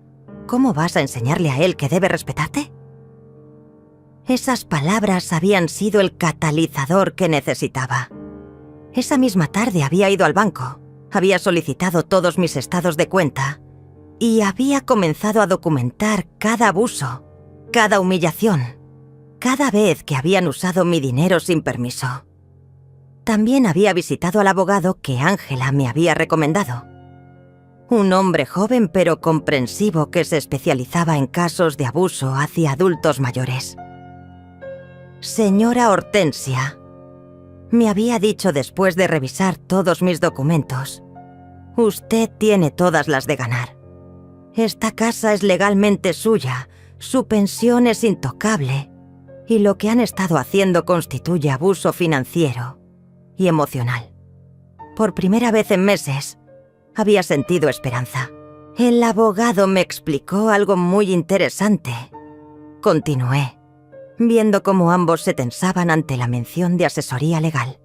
¿cómo vas a enseñarle a él que debe respetarte?». Esas palabras habían sido el catalizador que necesitaba. Esa misma tarde había ido al banco, había solicitado todos mis estados de cuenta y había comenzado a documentar cada abuso, cada humillación, cada vez que habían usado mi dinero sin permiso. También había visitado al abogado que Ángela me había recomendado. Un hombre joven pero comprensivo que se especializaba en casos de abuso hacia adultos mayores. «Señora Hortensia», me había dicho después de revisar todos mis documentos, «usted tiene todas las de ganar. Esta casa es legalmente suya, su pensión es intocable, y lo que han estado haciendo constituye abuso financiero y emocional». Por primera vez en meses, había sentido esperanza. El abogado me explicó algo muy interesante. Continué, viendo cómo ambos se tensaban ante la mención de asesoría legal.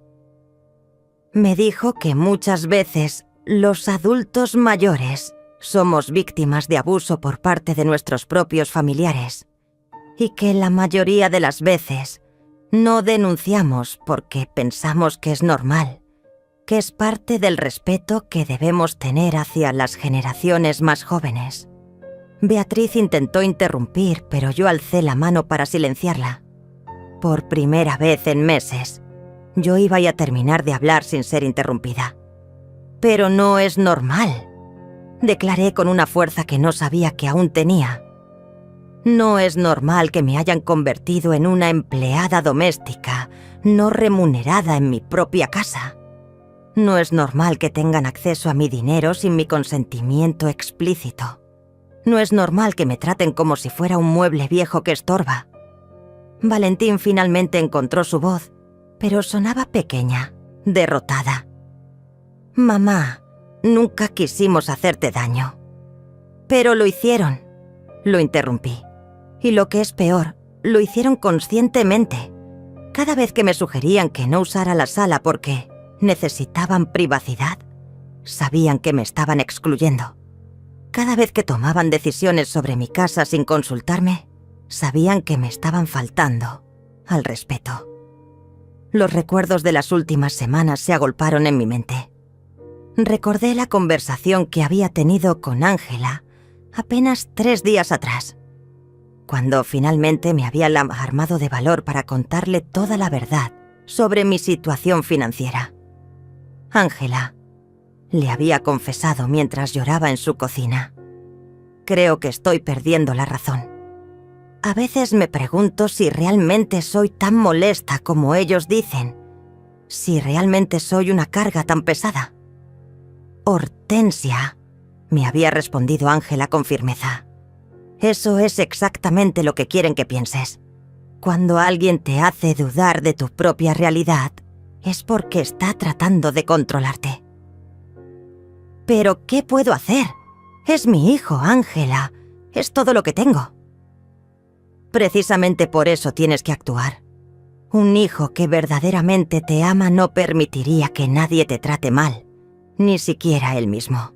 Me dijo que muchas veces los adultos mayores somos víctimas de abuso por parte de nuestros propios familiares y que la mayoría de las veces no denunciamos porque pensamos que es normal, que es parte del respeto que debemos tener hacia las generaciones más jóvenes. Beatriz intentó interrumpir, pero yo alcé la mano para silenciarla. Por primera vez en meses, yo iba a terminar de hablar sin ser interrumpida. «Pero no es normal», declaré con una fuerza que no sabía que aún tenía. «No es normal que me hayan convertido en una empleada doméstica, no remunerada en mi propia casa. No es normal que tengan acceso a mi dinero sin mi consentimiento explícito. No es normal que me traten como si fuera un mueble viejo que estorba». Valentín finalmente encontró su voz, pero sonaba pequeña, derrotada. «Mamá, nunca quisimos hacerte daño». «Pero lo hicieron», lo interrumpí. «Y lo que es peor, lo hicieron conscientemente. Cada vez que me sugerían que no usara la sala porque necesitaban privacidad, sabían que me estaban excluyendo. Cada vez que tomaban decisiones sobre mi casa sin consultarme, sabían que me estaban faltando al respeto». Los recuerdos de las últimas semanas se agolparon en mi mente. Recordé la conversación que había tenido con Ángela apenas 3 días atrás, cuando finalmente me había armado de valor para contarle toda la verdad sobre mi situación financiera. Ángela le había confesado mientras lloraba en su cocina. «Creo que estoy perdiendo la razón. A veces me pregunto si realmente soy tan molesta como ellos dicen, si realmente soy una carga tan pesada». «Hortensia», me había respondido Ángela con firmeza. «Eso es exactamente lo que quieren que pienses. Cuando alguien te hace dudar de tu propia realidad, es porque está tratando de controlarte». «¿Pero qué puedo hacer? Es mi hijo, Ángela. Es todo lo que tengo». «Precisamente por eso tienes que actuar. Un hijo que verdaderamente te ama no permitiría que nadie te trate mal, ni siquiera él mismo».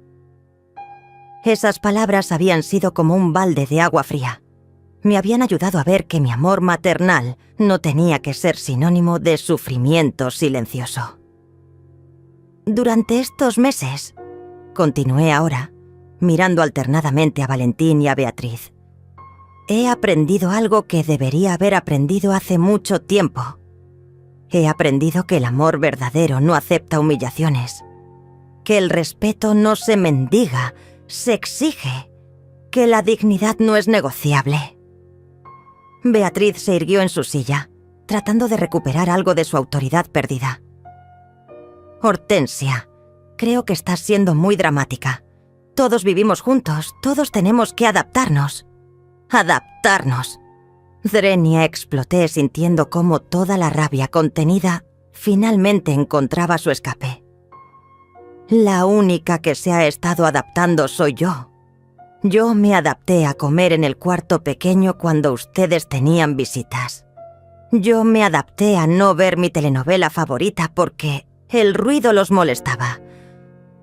Esas palabras habían sido como un balde de agua fría. Me habían ayudado a ver que mi amor maternal no tenía que ser sinónimo de sufrimiento silencioso. «Durante estos meses», continué ahora, mirando alternadamente a Valentín y a Beatriz, «he aprendido algo que debería haber aprendido hace mucho tiempo. He aprendido que el amor verdadero no acepta humillaciones. que el respeto no se mendiga, se exige, que la dignidad no es negociable. Beatriz se irguió en su silla, tratando de recuperar algo de su autoridad perdida. Hortensia, creo que estás siendo muy dramática. Todos vivimos juntos, todos tenemos que adaptarnos. ¡Adaptarnos! Zrenia, exploté sintiendo cómo toda la rabia contenida finalmente encontraba su escape. La única que se ha estado adaptando soy yo. Yo me adapté a comer en el cuarto pequeño cuando ustedes tenían visitas. Yo me adapté a no ver mi telenovela favorita porque el ruido los molestaba.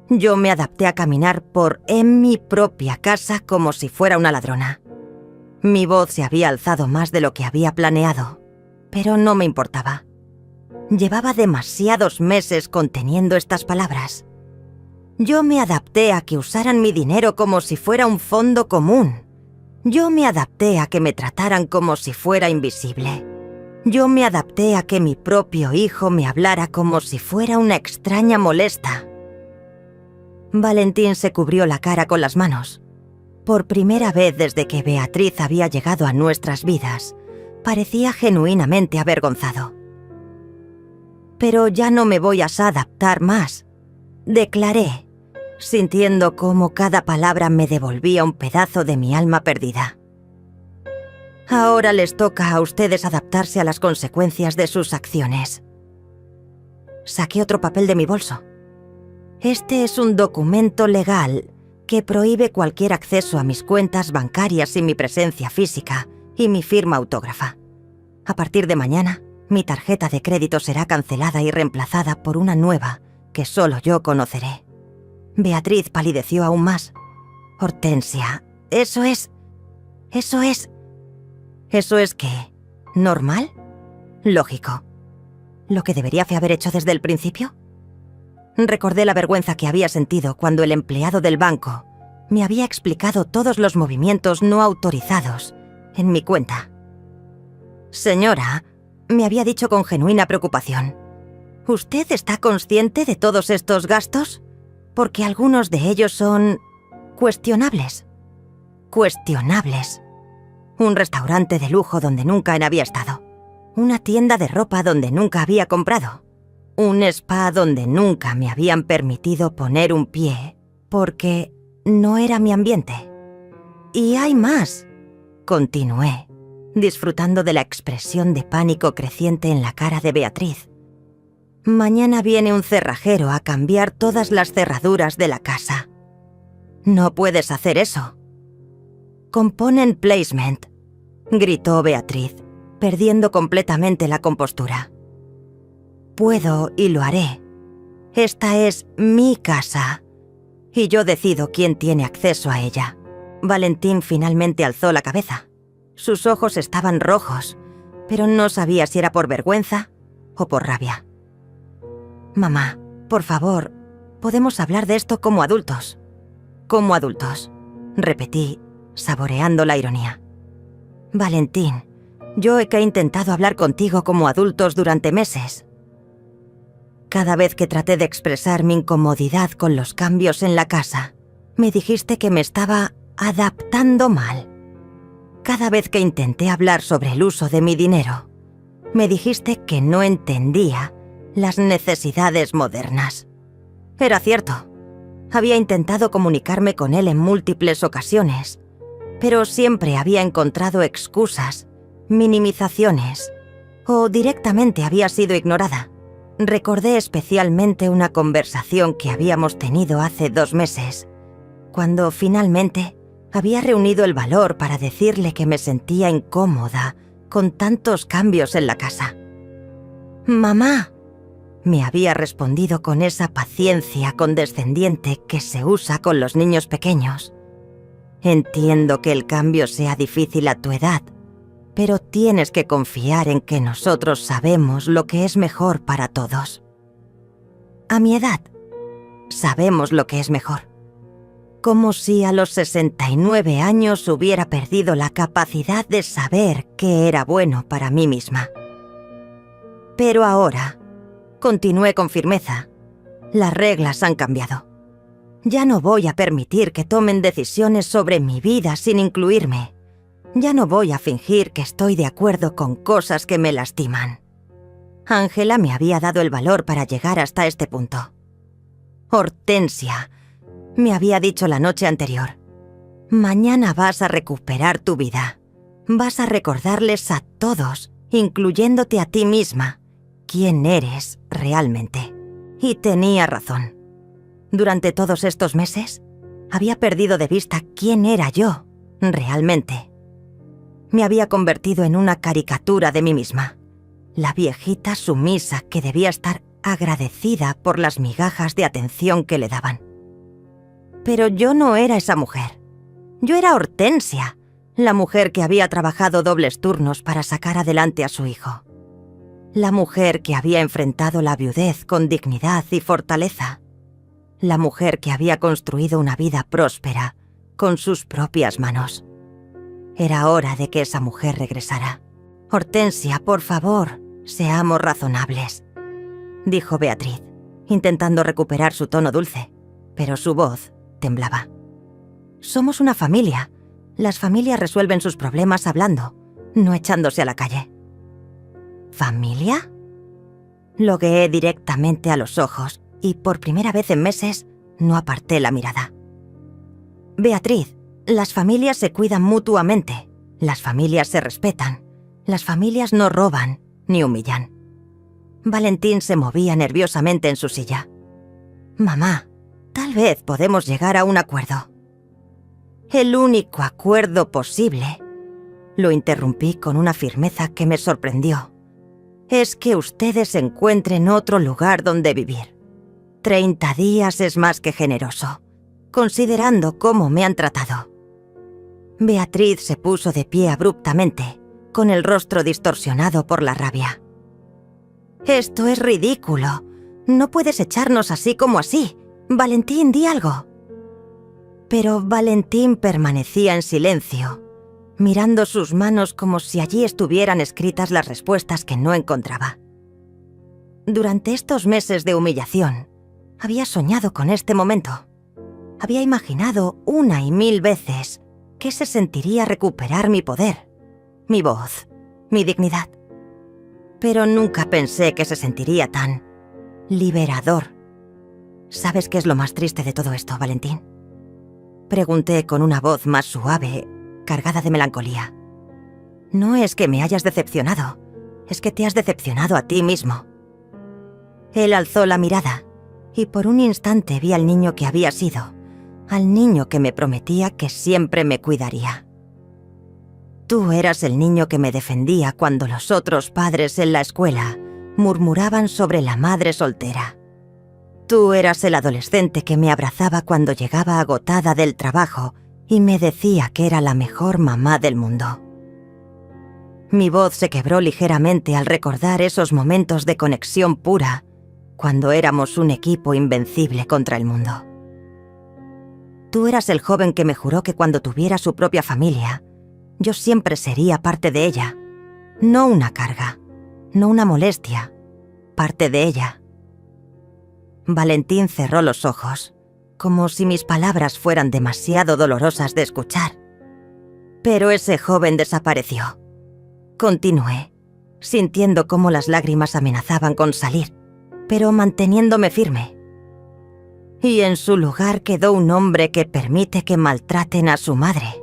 Yo me adapté a caminar en mi propia casa como si fuera una ladrona. Mi voz se había alzado más de lo que había planeado, pero no me importaba. Llevaba demasiados meses conteniendo estas palabras. Yo me adapté a que usaran mi dinero como si fuera un fondo común. Yo me adapté a que me trataran como si fuera invisible. Yo me adapté a que mi propio hijo me hablara como si fuera una extraña molesta. Valentín se cubrió la cara con las manos. Por primera vez desde que Beatriz había llegado a nuestras vidas, parecía genuinamente avergonzado. Pero ya no me voy a adaptar más, declaré, sintiendo cómo cada palabra me devolvía un pedazo de mi alma perdida. Ahora les toca a ustedes adaptarse a las consecuencias de sus acciones. Saqué otro papel de mi bolso. Este es un documento legal que prohíbe cualquier acceso a mis cuentas bancarias sin mi presencia física y mi firma autógrafa. A partir de mañana, mi tarjeta de crédito será cancelada y reemplazada por una nueva que solo yo conoceré. Beatriz palideció aún más. Hortensia, ¿eso es qué? ¿Normal? Lógico. ¿Lo que debería haber hecho desde el principio? Recordé la vergüenza que había sentido cuando el empleado del banco me había explicado todos los movimientos no autorizados en mi cuenta. Señora, me había dicho con genuina preocupación, ¿usted está consciente de todos estos gastos? Porque algunos de ellos son cuestionables. Cuestionables. Un restaurante de lujo donde nunca había estado. Una tienda de ropa donde nunca había comprado. Un spa donde nunca me habían permitido poner un pie porque no era mi ambiente. Y hay más, continué, disfrutando de la expresión de pánico creciente en la cara de Beatriz. Mañana viene un cerrajero a cambiar todas las cerraduras de la casa. No puedes hacer eso. Component placement, gritó Beatriz, perdiendo completamente la compostura. Puedo y lo haré. Esta es mi casa, y yo decido quién tiene acceso a ella. Valentín finalmente alzó la cabeza. Sus ojos estaban rojos, pero no sabía si era por vergüenza o por rabia. Mamá, por favor, podemos hablar de esto como adultos. Como adultos, repetí, saboreando la ironía. Valentín, yo he intentado hablar contigo como adultos durante meses. Cada vez que traté de expresar mi incomodidad con los cambios en la casa, me dijiste que me estaba adaptando mal. Cada vez que intenté hablar sobre el uso de mi dinero, me dijiste que no entendía las necesidades modernas. Era cierto. Había intentado comunicarme con él en múltiples ocasiones, pero siempre había encontrado excusas, minimizaciones, o directamente había sido ignorada. Recordé especialmente una conversación que habíamos tenido hace 2 meses, cuando finalmente había reunido el valor para decirle que me sentía incómoda con tantos cambios en la casa. «Mamá», me había respondido con esa paciencia condescendiente que se usa con los niños pequeños. «Entiendo que el cambio sea difícil a tu edad, pero tienes que confiar en que nosotros sabemos lo que es mejor para todos. A mi edad, sabemos lo que es mejor. Como si a los 69 años hubiera perdido la capacidad de saber qué era bueno para mí misma. Pero ahora, continué con firmeza, las reglas han cambiado. Ya no voy a permitir que tomen decisiones sobre mi vida sin incluirme. Ya no voy a fingir que estoy de acuerdo con cosas que me lastiman. Ángela me había dado el valor para llegar hasta este punto. Hortensia, me había dicho la noche anterior, mañana vas a recuperar tu vida. Vas a recordarles a todos, incluyéndote a ti misma, quién eres realmente. Y tenía razón. Durante todos estos meses, había perdido de vista quién era yo realmente. Me había convertido en una caricatura de mí misma. La viejita sumisa que debía estar agradecida por las migajas de atención que le daban. Pero yo no era esa mujer. Yo era Hortensia, la mujer que había trabajado dobles turnos para sacar adelante a su hijo. La mujer que había enfrentado la viudez con dignidad y fortaleza. La mujer que había construido una vida próspera con sus propias manos. Era hora de que esa mujer regresara. Hortensia, por favor, seamos razonables, dijo Beatriz, intentando recuperar su tono dulce, pero su voz temblaba. Somos una familia. Las familias resuelven sus problemas hablando, no echándose a la calle. ¿Familia? Logueé directamente a los ojos y por primera vez en meses no aparté la mirada. Beatriz, las familias se cuidan mutuamente, las familias se respetan, las familias no roban ni humillan. Valentín se movía nerviosamente en su silla. Mamá, tal vez podemos llegar a un acuerdo. El único acuerdo posible, lo interrumpí con una firmeza que me sorprendió, es que ustedes encuentren otro lugar donde vivir. 30 días es más que generoso, considerando cómo me han tratado. Beatriz se puso de pie abruptamente, con el rostro distorsionado por la rabia. Esto es ridículo. No puedes echarnos así como así. Valentín, di algo. Pero Valentín permanecía en silencio, mirando sus manos como si allí estuvieran escritas las respuestas que no encontraba. Durante estos meses de humillación, había soñado con este momento. Había imaginado 1 y 1000 veces qué se sentiría recuperar mi poder, mi voz, mi dignidad. Pero nunca pensé que se sentiría tan liberador. ¿Sabes qué es lo más triste de todo esto, Valentín? Pregunté con una voz más suave, cargada de melancolía. No es que me hayas decepcionado, es que te has decepcionado a ti mismo. Él alzó la mirada y por un instante vi al niño que había sido, al niño que me prometía que siempre me cuidaría. Tú eras el niño que me defendía cuando los otros padres en la escuela murmuraban sobre la madre soltera. Tú eras el adolescente que me abrazaba cuando llegaba agotada del trabajo y me decía que era la mejor mamá del mundo. Mi voz se quebró ligeramente al recordar esos momentos de conexión pura, cuando éramos un equipo invencible contra el mundo. Tú eras el joven que me juró que cuando tuviera su propia familia, yo siempre sería parte de ella, no una carga, no una molestia, parte de ella. Valentín cerró los ojos, como si mis palabras fueran demasiado dolorosas de escuchar. Pero ese joven desapareció. Continué, sintiendo cómo las lágrimas amenazaban con salir, pero manteniéndome firme. Y en su lugar quedó un hombre que permite que maltraten a su madre,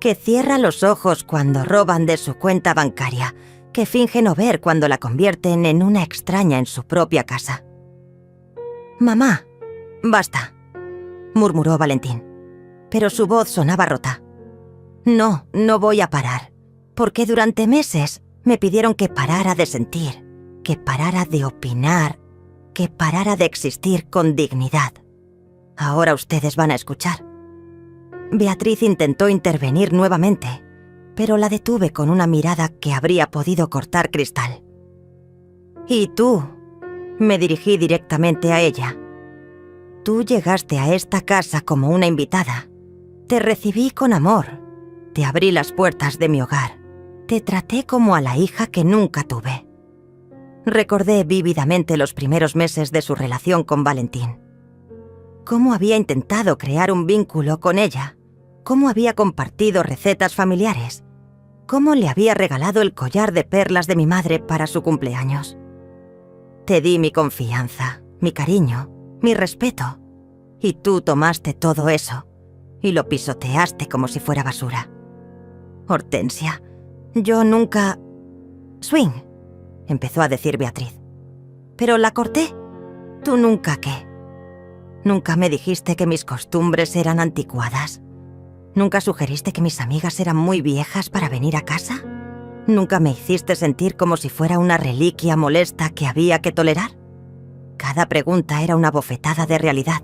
que cierra los ojos cuando roban de su cuenta bancaria, que finge no ver cuando la convierten en una extraña en su propia casa. «Mamá, basta», murmuró Valentín, pero su voz sonaba rota. «No, no voy a parar, porque durante meses me pidieron que parara de sentir, que parara de opinar, que parara de existir con dignidad. Ahora ustedes van a escuchar». Beatriz intentó intervenir nuevamente, pero la detuve con una mirada que habría podido cortar cristal. «Y tú», me dirigí directamente a ella. «Tú llegaste a esta casa como una invitada. Te recibí con amor. Te abrí las puertas de mi hogar. Te traté como a la hija que nunca tuve». Recordé vívidamente los primeros meses de su relación con Valentín. cómo había intentado crear un vínculo con ella, cómo había compartido recetas familiares, cómo le había regalado el collar de perlas de mi madre para su cumpleaños. Te di mi confianza, mi cariño, mi respeto, y tú tomaste todo eso y lo pisoteaste como si fuera basura. Hortensia, yo nunca... Swing, empezó a decir Beatriz. Pero la corté. ¿Tú nunca qué? ¿Nunca me dijiste que mis costumbres eran anticuadas? ¿Nunca sugeriste que mis amigas eran muy viejas para venir a casa? ¿Nunca me hiciste sentir como si fuera una reliquia molesta que había que tolerar? Cada pregunta era una bofetada de realidad.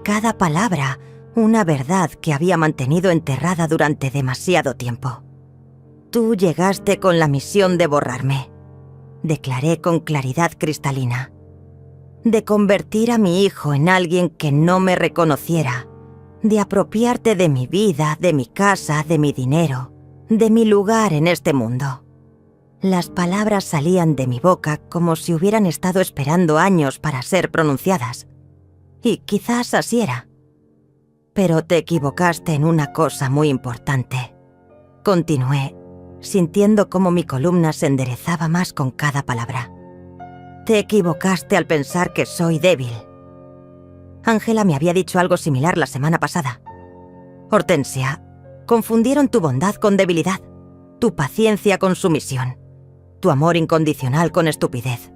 Cada palabra, una verdad que había mantenido enterrada durante demasiado tiempo. Tú llegaste con la misión de borrarme, declaré con claridad cristalina, de convertir a mi hijo en alguien que no me reconociera, de apropiarte de mi vida, de mi casa, de mi dinero, de mi lugar en este mundo. Las palabras salían de mi boca como si hubieran estado esperando años para ser pronunciadas. Y quizás así era. Pero te equivocaste en una cosa muy importante. Continué, sintiendo cómo mi columna se enderezaba más con cada palabra. Te equivocaste al pensar que soy débil. Ángela me había dicho algo similar la semana pasada. Hortensia, confundieron tu bondad con debilidad, tu paciencia con sumisión, tu amor incondicional con estupidez.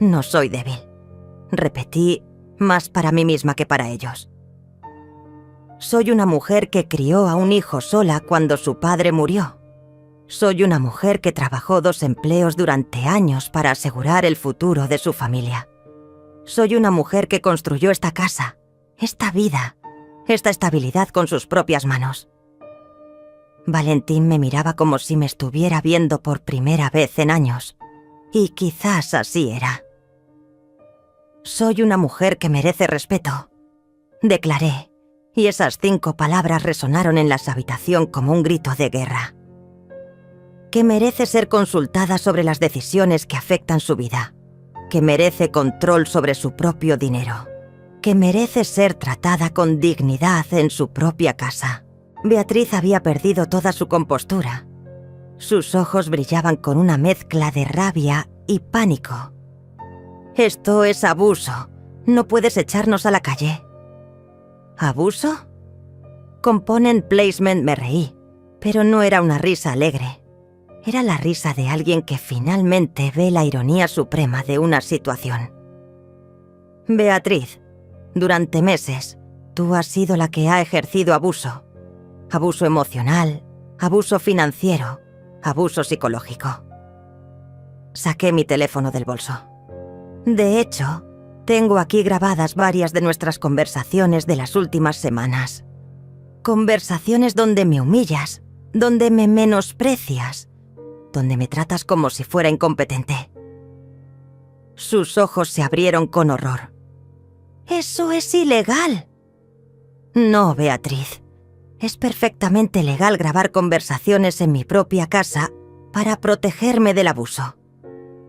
No soy débil, repetí, más para mí misma que para ellos. Soy una mujer que crió a un hijo sola cuando su padre murió. Soy una mujer que trabajó 2 empleos durante años para asegurar el futuro de su familia. Soy una mujer que construyó esta casa, esta vida, esta estabilidad con sus propias manos. Valentín me miraba como si me estuviera viendo por primera vez en años. Y quizás así era. Soy una mujer que merece respeto, declaré, y esas 5 palabras resonaron en la habitación como un grito de guerra. Que merece ser consultada sobre las decisiones que afectan su vida, que merece control sobre su propio dinero, que merece ser tratada con dignidad en su propia casa. Beatriz había perdido toda su compostura. Sus ojos brillaban con una mezcla de rabia y pánico. Esto es abuso. No puedes echarnos a la calle. ¿Abuso? Component placement me reí, pero no era una risa alegre. Era la risa de alguien que finalmente ve la ironía suprema de una situación. Beatriz, durante meses, tú has sido la que ha ejercido abuso. Abuso emocional, abuso financiero, abuso psicológico. Saqué mi teléfono del bolso. De hecho, tengo aquí grabadas varias de nuestras conversaciones de las últimas semanas. Conversaciones donde me humillas, donde me menosprecias, donde me tratas como si fuera incompetente. Sus ojos se abrieron con horror. ¡Eso es ilegal! No, Beatriz. Es perfectamente legal grabar conversaciones en mi propia casa para protegerme del abuso.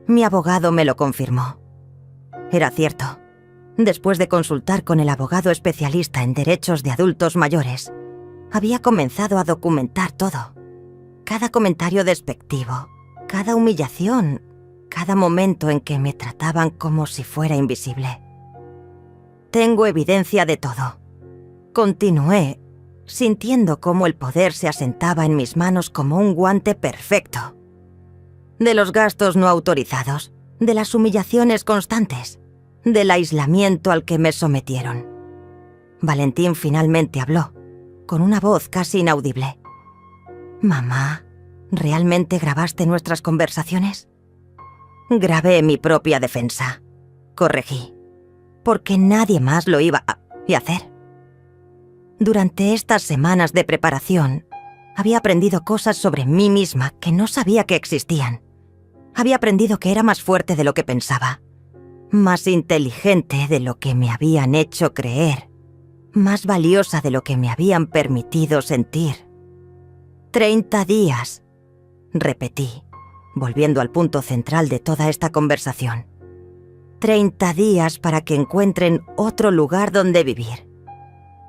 Mi abogado me lo confirmó. Era cierto. Después de consultar con el abogado especialista en derechos de adultos mayores, había comenzado a documentar todo. Cada comentario despectivo, cada humillación, cada momento en que me trataban como si fuera invisible. Tengo evidencia de todo. Continué, sintiendo cómo el poder se asentaba en mis manos como un guante perfecto. De los gastos no autorizados, de las humillaciones constantes, del aislamiento al que me sometieron. Valentín finalmente habló, con una voz casi inaudible. «Mamá, ¿realmente grabaste nuestras conversaciones?» «Grabé mi propia defensa», corregí, porque nadie más lo iba a hacer. Durante estas semanas de preparación, había aprendido cosas sobre mí misma que no sabía que existían. Había aprendido que era más fuerte de lo que pensaba, más inteligente de lo que me habían hecho creer, más valiosa de lo que me habían permitido sentir. 30 días, repetí, volviendo al punto central de toda esta conversación. 30 días para que encuentren otro lugar donde vivir.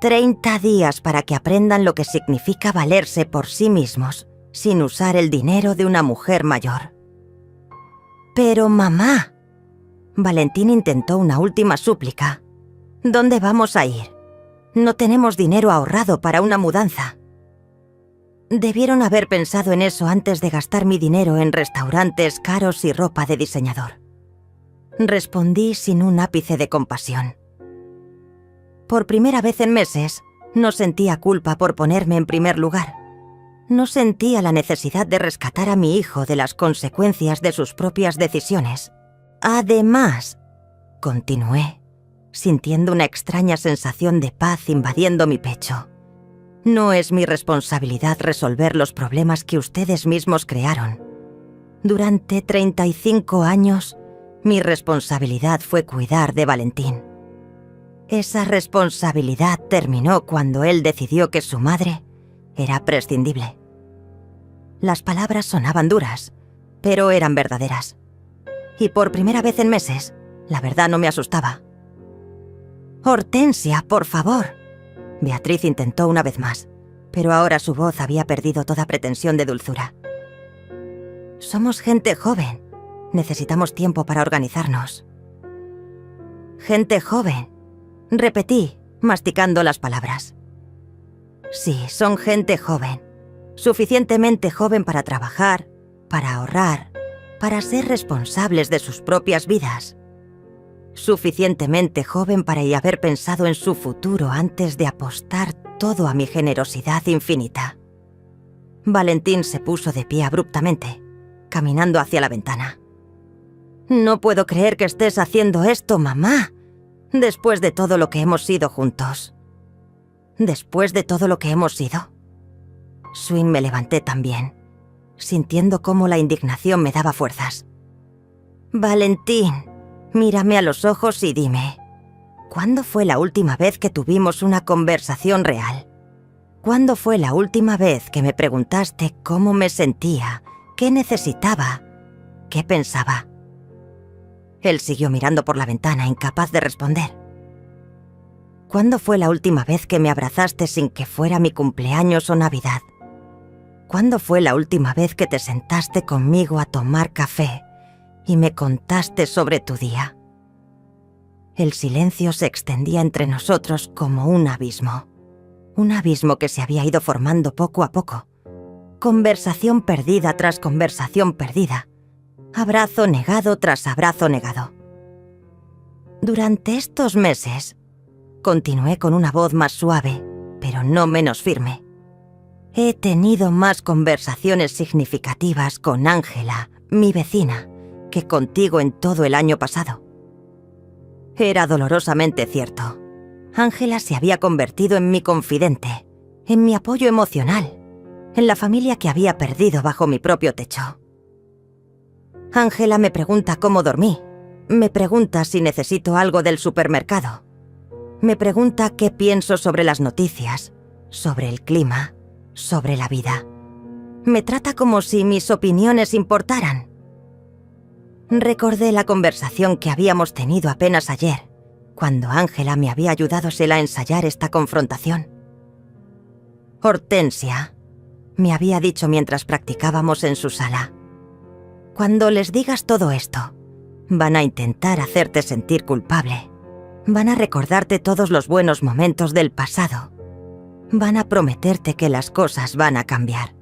30 días para que aprendan lo que significa valerse por sí mismos, sin usar el dinero de una mujer mayor. Pero mamá, Valentín intentó una última súplica. ¿Dónde vamos a ir? No tenemos dinero ahorrado para una mudanza. Debieron haber pensado en eso antes de gastar mi dinero en restaurantes caros y ropa de diseñador. Respondí sin un ápice de compasión. Por primera vez en meses, no sentía culpa por ponerme en primer lugar. No sentía la necesidad de rescatar a mi hijo de las consecuencias de sus propias decisiones. Además, continué, sintiendo una extraña sensación de paz invadiendo mi pecho. No es mi responsabilidad resolver los problemas que ustedes mismos crearon. Durante 35 años, mi responsabilidad fue cuidar de Valentín. Esa responsabilidad terminó cuando él decidió que su madre era prescindible. Las palabras sonaban duras, pero eran verdaderas. Y por primera vez en meses, la verdad no me asustaba. «Hortensia, por favor», Beatriz intentó una vez más, pero ahora su voz había perdido toda pretensión de dulzura. «Somos gente joven. Necesitamos tiempo para organizarnos». «Gente joven», repetí, masticando las palabras. «Sí, son gente joven. Suficientemente joven para trabajar, para ahorrar, para ser responsables de sus propias vidas. Suficientemente joven para haber pensado en su futuro antes de apostar todo a mi generosidad infinita». Valentín se puso de pie abruptamente, caminando hacia la ventana. «No puedo creer que estés haciendo esto, mamá. Después de todo lo que hemos sido juntos. Después de todo lo que hemos sido». Swing me levanté también, sintiendo cómo la indignación me daba fuerzas. «Valentín, mírame a los ojos y dime, ¿cuándo fue la última vez que tuvimos una conversación real? ¿Cuándo fue la última vez que me preguntaste cómo me sentía, qué necesitaba, qué pensaba?» Él siguió mirando por la ventana, incapaz de responder. ¿Cuándo fue la última vez que me abrazaste sin que fuera mi cumpleaños o Navidad? ¿Cuándo fue la última vez que te sentaste conmigo a tomar café y me contaste sobre tu día? El silencio se extendía entre nosotros como un abismo que se había ido formando poco a poco. Conversación perdida tras conversación perdida. Abrazo negado tras abrazo negado. Durante estos meses, continué con una voz más suave, pero no menos firme, he tenido más conversaciones significativas con Ángela, mi vecina, que contigo en todo el año pasado. Era dolorosamente cierto. Ángela se había convertido en mi confidente, en mi apoyo emocional, en la familia que había perdido bajo mi propio techo. Ángela me pregunta cómo dormí, me pregunta si necesito algo del supermercado, me pregunta qué pienso sobre las noticias, sobre el clima, sobre la vida. Me trata como si mis opiniones importaran. Recordé la conversación que habíamos tenido apenas ayer, cuando Ángela me había ayudado a ensayar esta confrontación. «Hortensia», me había dicho mientras practicábamos en su sala, «cuando les digas todo esto, van a intentar hacerte sentir culpable. Van a recordarte todos los buenos momentos del pasado. Van a prometerte que las cosas van a cambiar.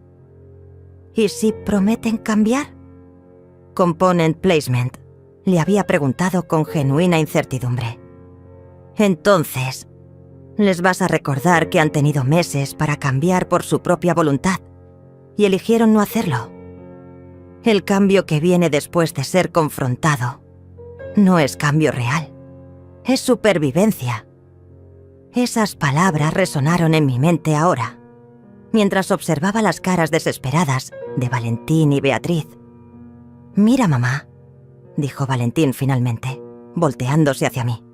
¿Y si prometen cambiar?» «Component placement», le había preguntado con genuina incertidumbre. «Entonces, les vas a recordar que han tenido meses para cambiar por su propia voluntad y eligieron no hacerlo. El cambio que viene después de ser confrontado no es cambio real, es supervivencia». Esas palabras resonaron en mi mente ahora, mientras observaba las caras desesperadas de Valentín y Beatriz. «Mira, mamá», dijo Valentín finalmente, volteándose hacia mí.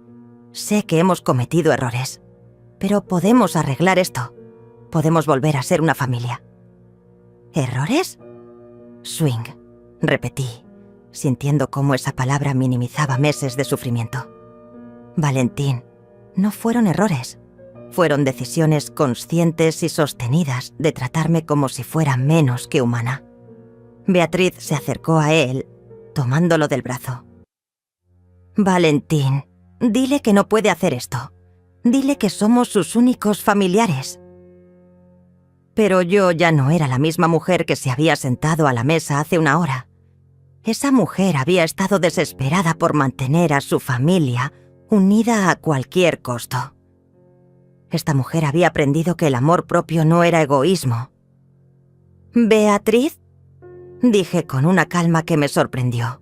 «Sé que hemos cometido errores, pero podemos arreglar esto. Podemos volver a ser una familia». «¿Errores?» «Swing», repetí, sintiendo cómo esa palabra minimizaba meses de sufrimiento. Valentín, no fueron errores. Fueron decisiones conscientes y sostenidas de tratarme como si fuera menos que humana. Beatriz se acercó a él, tomándolo del brazo. Valentín, dile que no puede hacer esto. Dile que somos sus únicos familiares. Pero yo ya no era la misma mujer que se había sentado a la mesa hace una hora. Esa mujer había estado desesperada por mantener a su familia unida a cualquier costo. Esta mujer había aprendido que el amor propio no era egoísmo. «Beatriz», dije con una calma que me sorprendió.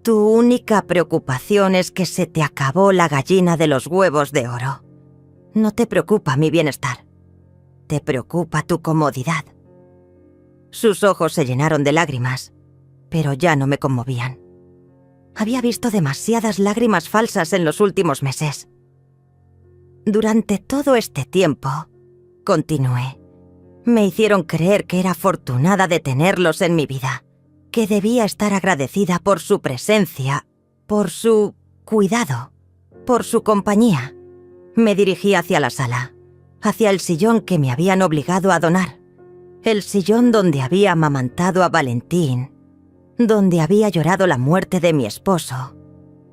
«Tu única preocupación es que se te acabó la gallina de los huevos de oro. No te preocupa mi bienestar. Te preocupa tu comodidad». Sus ojos se llenaron de lágrimas, pero ya no me conmovían. Había visto demasiadas lágrimas falsas en los últimos meses. Durante todo este tiempo, continué, me hicieron creer que era afortunada de tenerlos en mi vida, que debía estar agradecida por su presencia, por su cuidado, por su compañía. Me dirigí hacia la sala, hacia el sillón que me habían obligado a donar, el sillón donde había amamantado a Valentín, donde había llorado la muerte de mi esposo,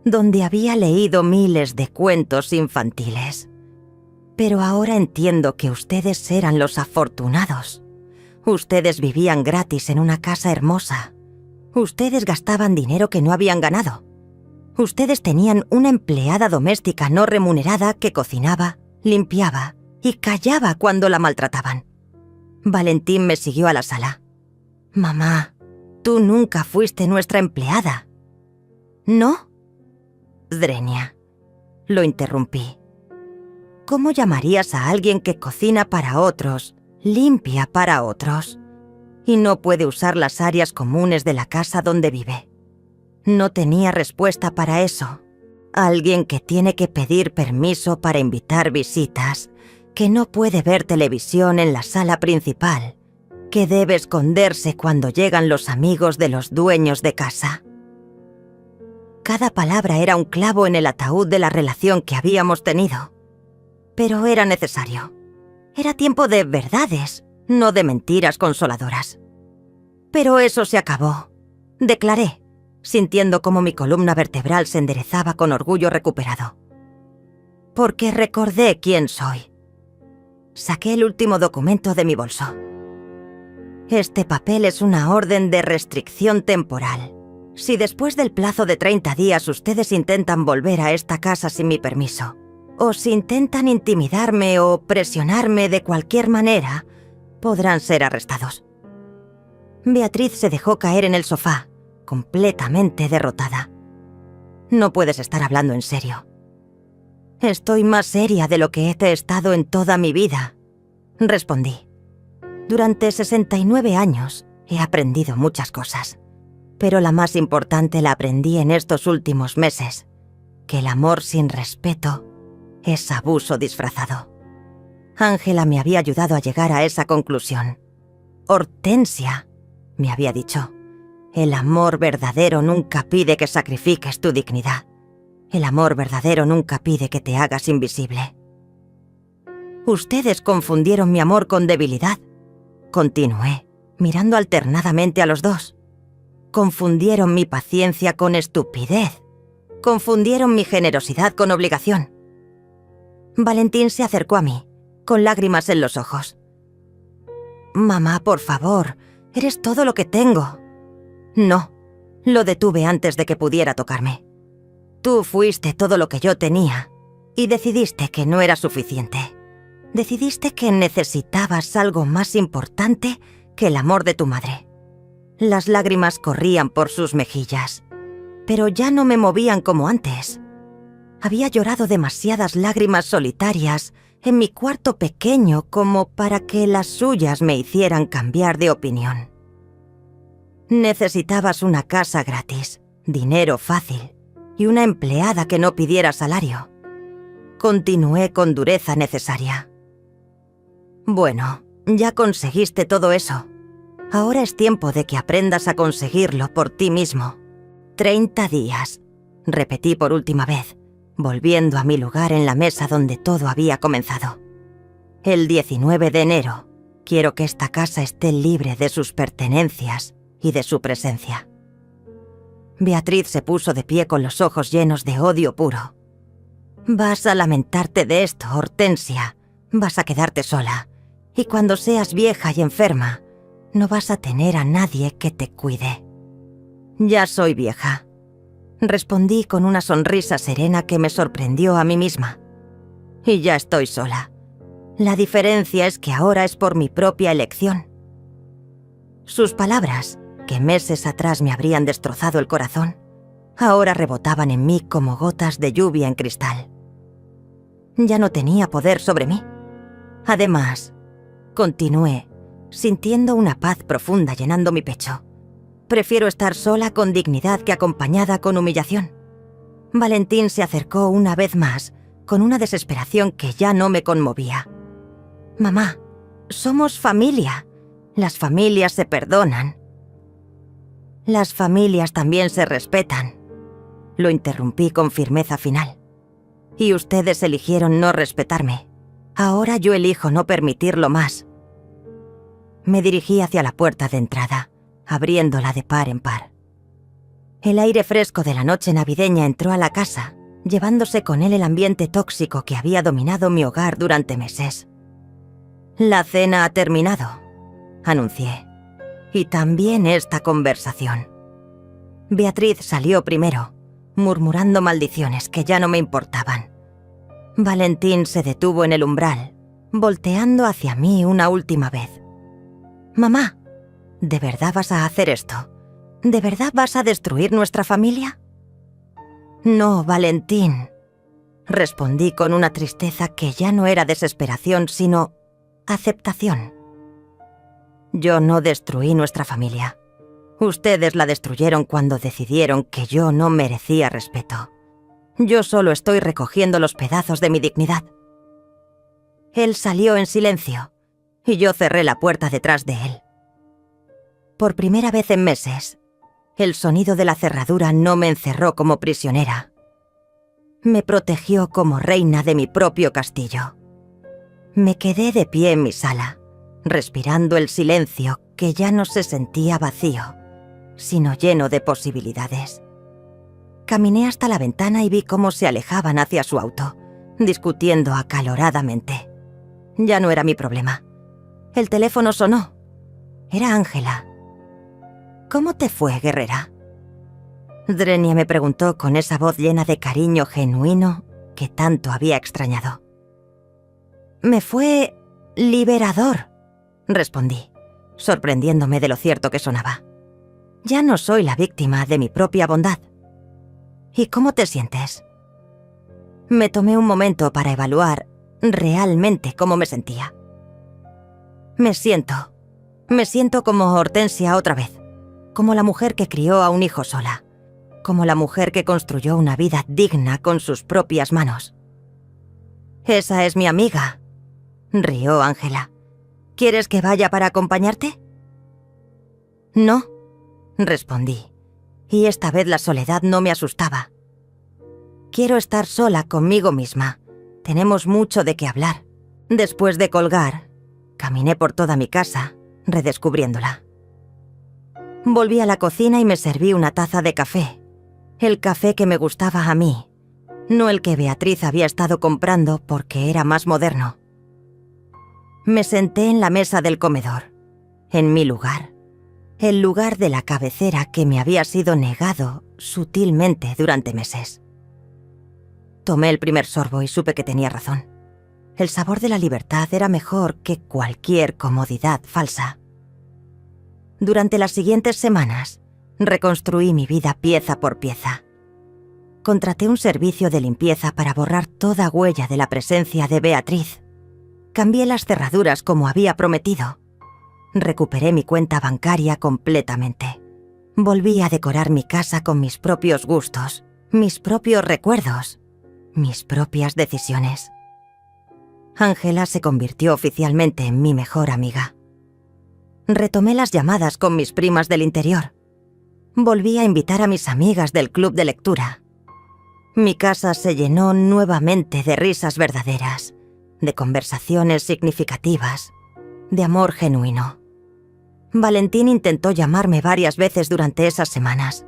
donde había leído miles de cuentos infantiles. Pero ahora entiendo que ustedes eran los afortunados. Ustedes vivían gratis en una casa hermosa. Ustedes gastaban dinero que no habían ganado. Ustedes tenían una empleada doméstica no remunerada que cocinaba, limpiaba y callaba cuando la maltrataban. Valentín me siguió a la sala. «Mamá, tú nunca fuiste nuestra empleada». «¿No?» «Drenia», lo interrumpí. ¿Cómo llamarías a alguien que cocina para otros, limpia para otros, y no puede usar las áreas comunes de la casa donde vive? No tenía respuesta para eso. Alguien que tiene que pedir permiso para invitar visitas, que no puede ver televisión en la sala principal, que debe esconderse cuando llegan los amigos de los dueños de casa. Cada palabra era un clavo en el ataúd de la relación que habíamos tenido. Pero era necesario. Era tiempo de verdades, no de mentiras consoladoras. Pero eso se acabó, declaré, sintiendo cómo mi columna vertebral se enderezaba con orgullo recuperado. Porque recordé quién soy. Saqué el último documento de mi bolso. Este papel es una orden de restricción temporal. Si después del plazo de 30 días ustedes intentan volver a esta casa sin mi permiso, o si intentan intimidarme o presionarme de cualquier manera, podrán ser arrestados. Beatriz se dejó caer en el sofá, completamente derrotada. «No puedes estar hablando en serio». «Estoy más seria de lo que he estado en toda mi vida», respondí. Durante 69 años he aprendido muchas cosas, pero la más importante la aprendí en estos últimos meses, que el amor sin respeto es abuso disfrazado. Ángela me había ayudado a llegar a esa conclusión. Hortensia me había dicho, el amor verdadero nunca pide que sacrifiques tu dignidad. El amor verdadero nunca pide que te hagas invisible. Ustedes confundieron mi amor con debilidad, continué, mirando alternadamente a los dos. Confundieron mi paciencia con estupidez. Confundieron mi generosidad con obligación. Valentín se acercó a mí, con lágrimas en los ojos. «Mamá, por favor, eres todo lo que tengo». «No», lo detuve antes de que pudiera tocarme. «Tú fuiste todo lo que yo tenía, y decidiste que no era suficiente. Decidiste que necesitabas algo más importante que el amor de tu madre». Las lágrimas corrían por sus mejillas, pero ya no me movían como antes. Había llorado demasiadas lágrimas solitarias en mi cuarto pequeño como para que las suyas me hicieran cambiar de opinión. Necesitabas una casa gratis, dinero fácil y una empleada que no pidiera salario. Continué con dureza necesaria. Bueno, ya conseguiste todo eso. Ahora es tiempo de que aprendas a conseguirlo por ti mismo. 30 días, repetí por última vez, volviendo a mi lugar en la mesa donde todo había comenzado. El 19 de enero, quiero que esta casa esté libre de sus pertenencias y de su presencia. Beatriz se puso de pie con los ojos llenos de odio puro. Vas a lamentarte de esto, Hortensia. Vas a quedarte sola. Y cuando seas vieja y enferma, no vas a tener a nadie que te cuide. Ya soy vieja. Respondí con una sonrisa serena que me sorprendió a mí misma. Y ya estoy sola. La diferencia es que ahora es por mi propia elección. Sus palabras, que meses atrás me habrían destrozado el corazón, ahora rebotaban en mí como gotas de lluvia en cristal. Ya no tenía poder sobre mí. Además, continué, sintiendo una paz profunda llenando mi pecho. Prefiero estar sola con dignidad que acompañada con humillación. Valentín se acercó una vez más, con una desesperación que ya no me conmovía. Mamá, somos familia. Las familias se perdonan. Las familias también se respetan. Lo interrumpí con firmeza final. Y ustedes eligieron no respetarme. Ahora yo elijo no permitirlo más. Me dirigí hacia la puerta de entrada, abriéndola de par en par. El aire fresco de la noche navideña entró a la casa, llevándose con él el ambiente tóxico que había dominado mi hogar durante meses. La cena ha terminado, anuncié. Y también esta conversación. Beatriz salió primero, murmurando maldiciones que ya no me importaban. Valentín se detuvo en el umbral, volteando hacia mí una última vez. Mamá, ¿de verdad vas a hacer esto? ¿De verdad vas a destruir nuestra familia? No, Valentín, respondí con una tristeza que ya no era desesperación, sino aceptación. Yo no destruí nuestra familia. Ustedes la destruyeron cuando decidieron que yo no merecía respeto. Yo solo estoy recogiendo los pedazos de mi dignidad. Él salió en silencio, y yo cerré la puerta detrás de él. Por primera vez en meses, el sonido de la cerradura no me encerró como prisionera. Me protegió como reina de mi propio castillo. Me quedé de pie en mi sala, respirando el silencio que ya no se sentía vacío, sino lleno de posibilidades. Caminé hasta la ventana y vi cómo se alejaban hacia su auto, discutiendo acaloradamente. Ya no era mi problema. El teléfono sonó. Era Ángela. ¿Cómo te fue, guerrera? Drenia me preguntó con esa voz llena de cariño genuino que tanto había extrañado. Me fue liberador, respondí, sorprendiéndome de lo cierto que sonaba. Ya no soy la víctima de mi propia bondad. ¿Y cómo te sientes? Me tomé un momento para evaluar realmente cómo me sentía. Me siento como Hortensia otra vez, como la mujer que crió a un hijo sola, como la mujer que construyó una vida digna con sus propias manos. Esa es mi amiga, rió Ángela. ¿Quieres que vaya para acompañarte? No, respondí, y esta vez la soledad no me asustaba. Quiero estar sola conmigo misma. Tenemos mucho de qué hablar. Después de colgar, caminé por toda mi casa, redescubriéndola. Volví a la cocina y me serví una taza de café. El café que me gustaba a mí, no el que Beatriz había estado comprando porque era más moderno. Me senté en la mesa del comedor, en mi lugar, el lugar de la cabecera que me había sido negado sutilmente durante meses. Tomé el primer sorbo y supe que tenía razón. El sabor de la libertad era mejor que cualquier comodidad falsa. Durante las siguientes semanas, reconstruí mi vida pieza por pieza. Contraté un servicio de limpieza para borrar toda huella de la presencia de Beatriz. Cambié las cerraduras como había prometido. Recuperé mi cuenta bancaria completamente. Volví a decorar mi casa con mis propios gustos, mis propios recuerdos, mis propias decisiones. Ángela se convirtió oficialmente en mi mejor amiga. Retomé las llamadas con mis primas del interior. Volví a invitar a mis amigas del club de lectura. Mi casa se llenó nuevamente de risas verdaderas, de conversaciones significativas, de amor genuino. Valentín intentó llamarme varias veces durante esas semanas.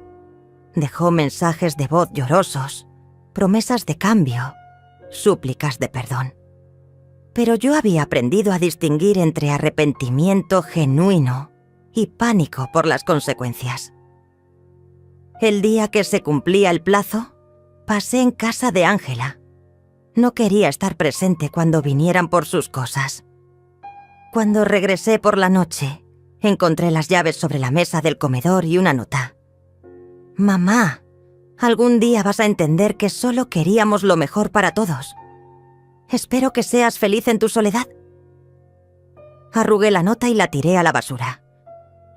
Dejó mensajes de voz llorosos, promesas de cambio, súplicas de perdón. Pero yo había aprendido a distinguir entre arrepentimiento genuino y pánico por las consecuencias. El día que se cumplía el plazo, pasé en casa de Ángela. No quería estar presente cuando vinieran por sus cosas. Cuando regresé por la noche, encontré las llaves sobre la mesa del comedor y una nota. «Mamá, algún día vas a entender que solo queríamos lo mejor para todos. Espero que seas feliz en tu soledad». Arrugué la nota y la tiré a la basura.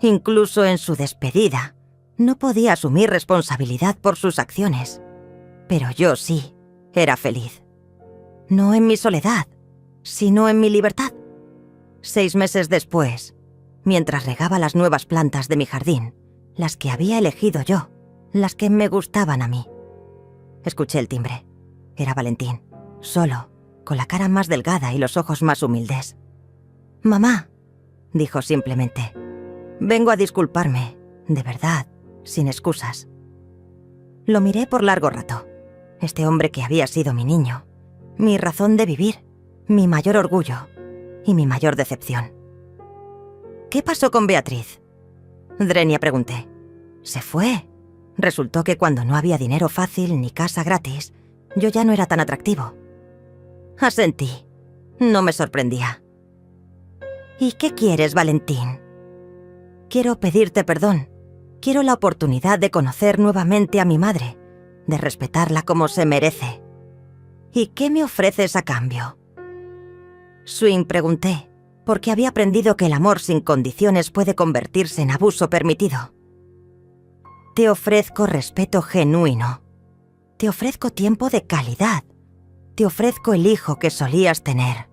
Incluso en su despedida, no podía asumir responsabilidad por sus acciones. Pero yo sí, era feliz. No en mi soledad, sino en mi libertad. 6 meses después, mientras regaba las nuevas plantas de mi jardín, las que había elegido yo, las que me gustaban a mí, escuché el timbre. Era Valentín, solo, con la cara más delgada y los ojos más humildes. «Mamá», dijo simplemente, «vengo a disculparme, de verdad, sin excusas». Lo miré por largo rato. Este hombre que había sido mi niño, mi razón de vivir, mi mayor orgullo y mi mayor decepción. «¿Qué pasó con Beatriz?», Drenia pregunté. «Se fue. Resultó que cuando no había dinero fácil ni casa gratis, yo ya no era tan atractivo». Asentí. No me sorprendía. «¿Y qué quieres, Valentín?». «Quiero pedirte perdón. Quiero la oportunidad de conocer nuevamente a mi madre, de respetarla como se merece. ¿Y qué me ofreces a cambio?». «Swing», pregunté, porque había aprendido que el amor sin condiciones puede convertirse en abuso permitido. «Te ofrezco respeto genuino. Te ofrezco tiempo de calidad. Te ofrezco el hijo que solías tener,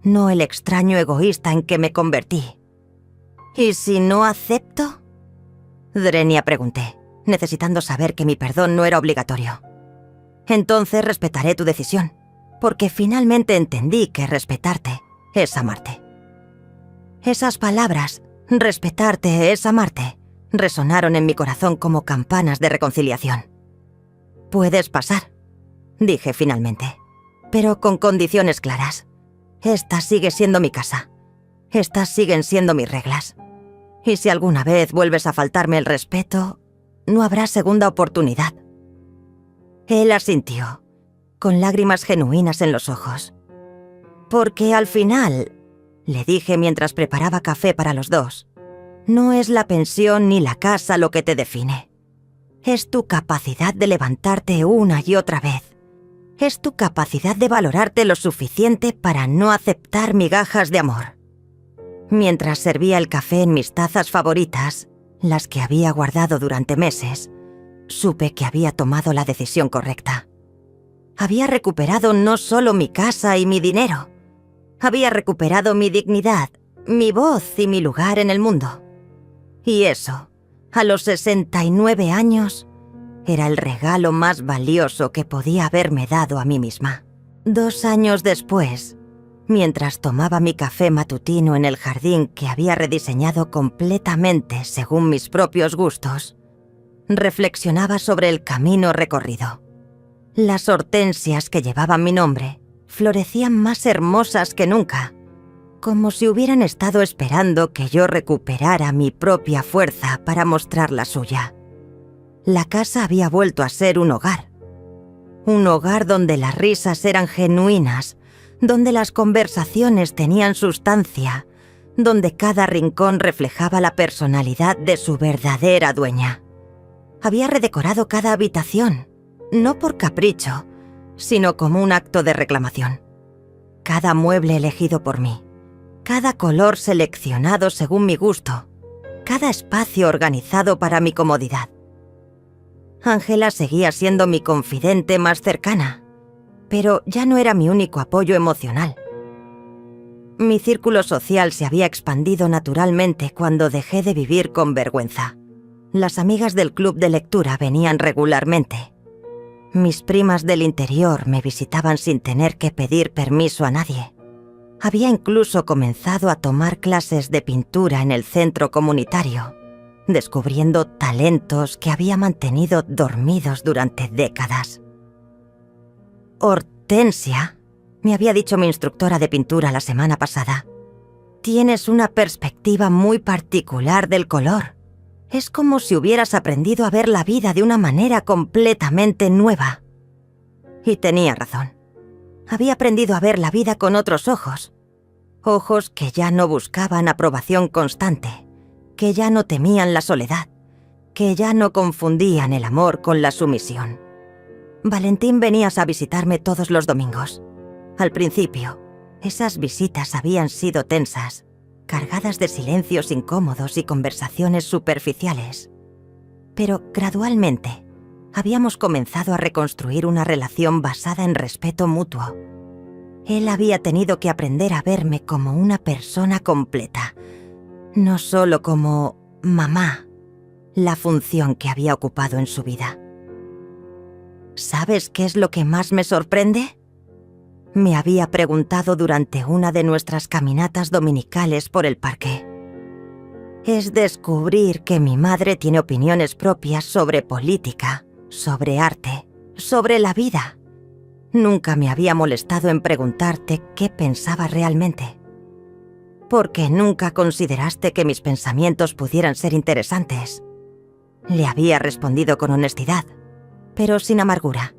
no el extraño egoísta en que me convertí». «¿Y si no acepto?», Drenia pregunté, necesitando saber que mi perdón no era obligatorio. «Entonces respetaré tu decisión, porque finalmente entendí que respetarte es amarte». Esas palabras, respetarte es amarte, resonaron en mi corazón como campanas de reconciliación. «Puedes pasar», dije finalmente, «pero con condiciones claras. Esta sigue siendo mi casa. Estas siguen siendo mis reglas. Y si alguna vez vuelves a faltarme el respeto, no habrá segunda oportunidad». Él asintió, con lágrimas genuinas en los ojos. «Porque al final», le dije mientras preparaba café para los dos, «no es la pensión ni la casa lo que te define. Es tu capacidad de levantarte una y otra vez. Es tu capacidad de valorarte lo suficiente para no aceptar migajas de amor». Mientras servía el café en mis tazas favoritas, las que había guardado durante meses, supe que había tomado la decisión correcta. Había recuperado no solo mi casa y mi dinero, había recuperado mi dignidad, mi voz y mi lugar en el mundo. Y eso, a los 69 años, era el regalo más valioso que podía haberme dado a mí misma. 2 años después, mientras tomaba mi café matutino en el jardín que había rediseñado completamente según mis propios gustos, reflexionaba sobre el camino recorrido. Las hortensias que llevaban mi nombre florecían más hermosas que nunca, como si hubieran estado esperando que yo recuperara mi propia fuerza para mostrar la suya. La casa había vuelto a ser un hogar donde las risas eran genuinas, donde las conversaciones tenían sustancia, donde cada rincón reflejaba la personalidad de su verdadera dueña. Había redecorado cada habitación, no por capricho, sino como un acto de reclamación. Cada mueble elegido por mí, cada color seleccionado según mi gusto, cada espacio organizado para mi comodidad. Ángela seguía siendo mi confidente más cercana, pero ya no era mi único apoyo emocional. Mi círculo social se había expandido naturalmente cuando dejé de vivir con vergüenza. Las amigas del club de lectura venían regularmente. Mis primas del interior me visitaban sin tener que pedir permiso a nadie. Había incluso comenzado a tomar clases de pintura en el centro comunitario, descubriendo talentos que había mantenido dormidos durante décadas. Hortensia, me había dicho mi instructora de pintura la semana pasada, tienes una perspectiva muy particular del color. Es como si hubieras aprendido a ver la vida de una manera completamente nueva. Y tenía razón. Había aprendido a ver la vida con otros ojos. Ojos que ya no buscaban aprobación constante, que ya no temían la soledad, que ya no confundían el amor con la sumisión. Valentín venías a visitarme todos los domingos. Al principio, esas visitas habían sido tensas, cargadas de silencios incómodos y conversaciones superficiales. Pero gradualmente, habíamos comenzado a reconstruir una relación basada en respeto mutuo. Él había tenido que aprender a verme como una persona completa, no solo como mamá, la función que había ocupado en su vida. ¿Sabes qué es lo que más me sorprende? Me había preguntado durante una de nuestras caminatas dominicales por el parque. Es descubrir que mi madre tiene opiniones propias sobre política, sobre arte, sobre la vida. Nunca me había molestado en preguntarte qué pensaba realmente. Porque nunca consideraste que mis pensamientos pudieran ser interesantes. Le había respondido con honestidad, pero sin amargura.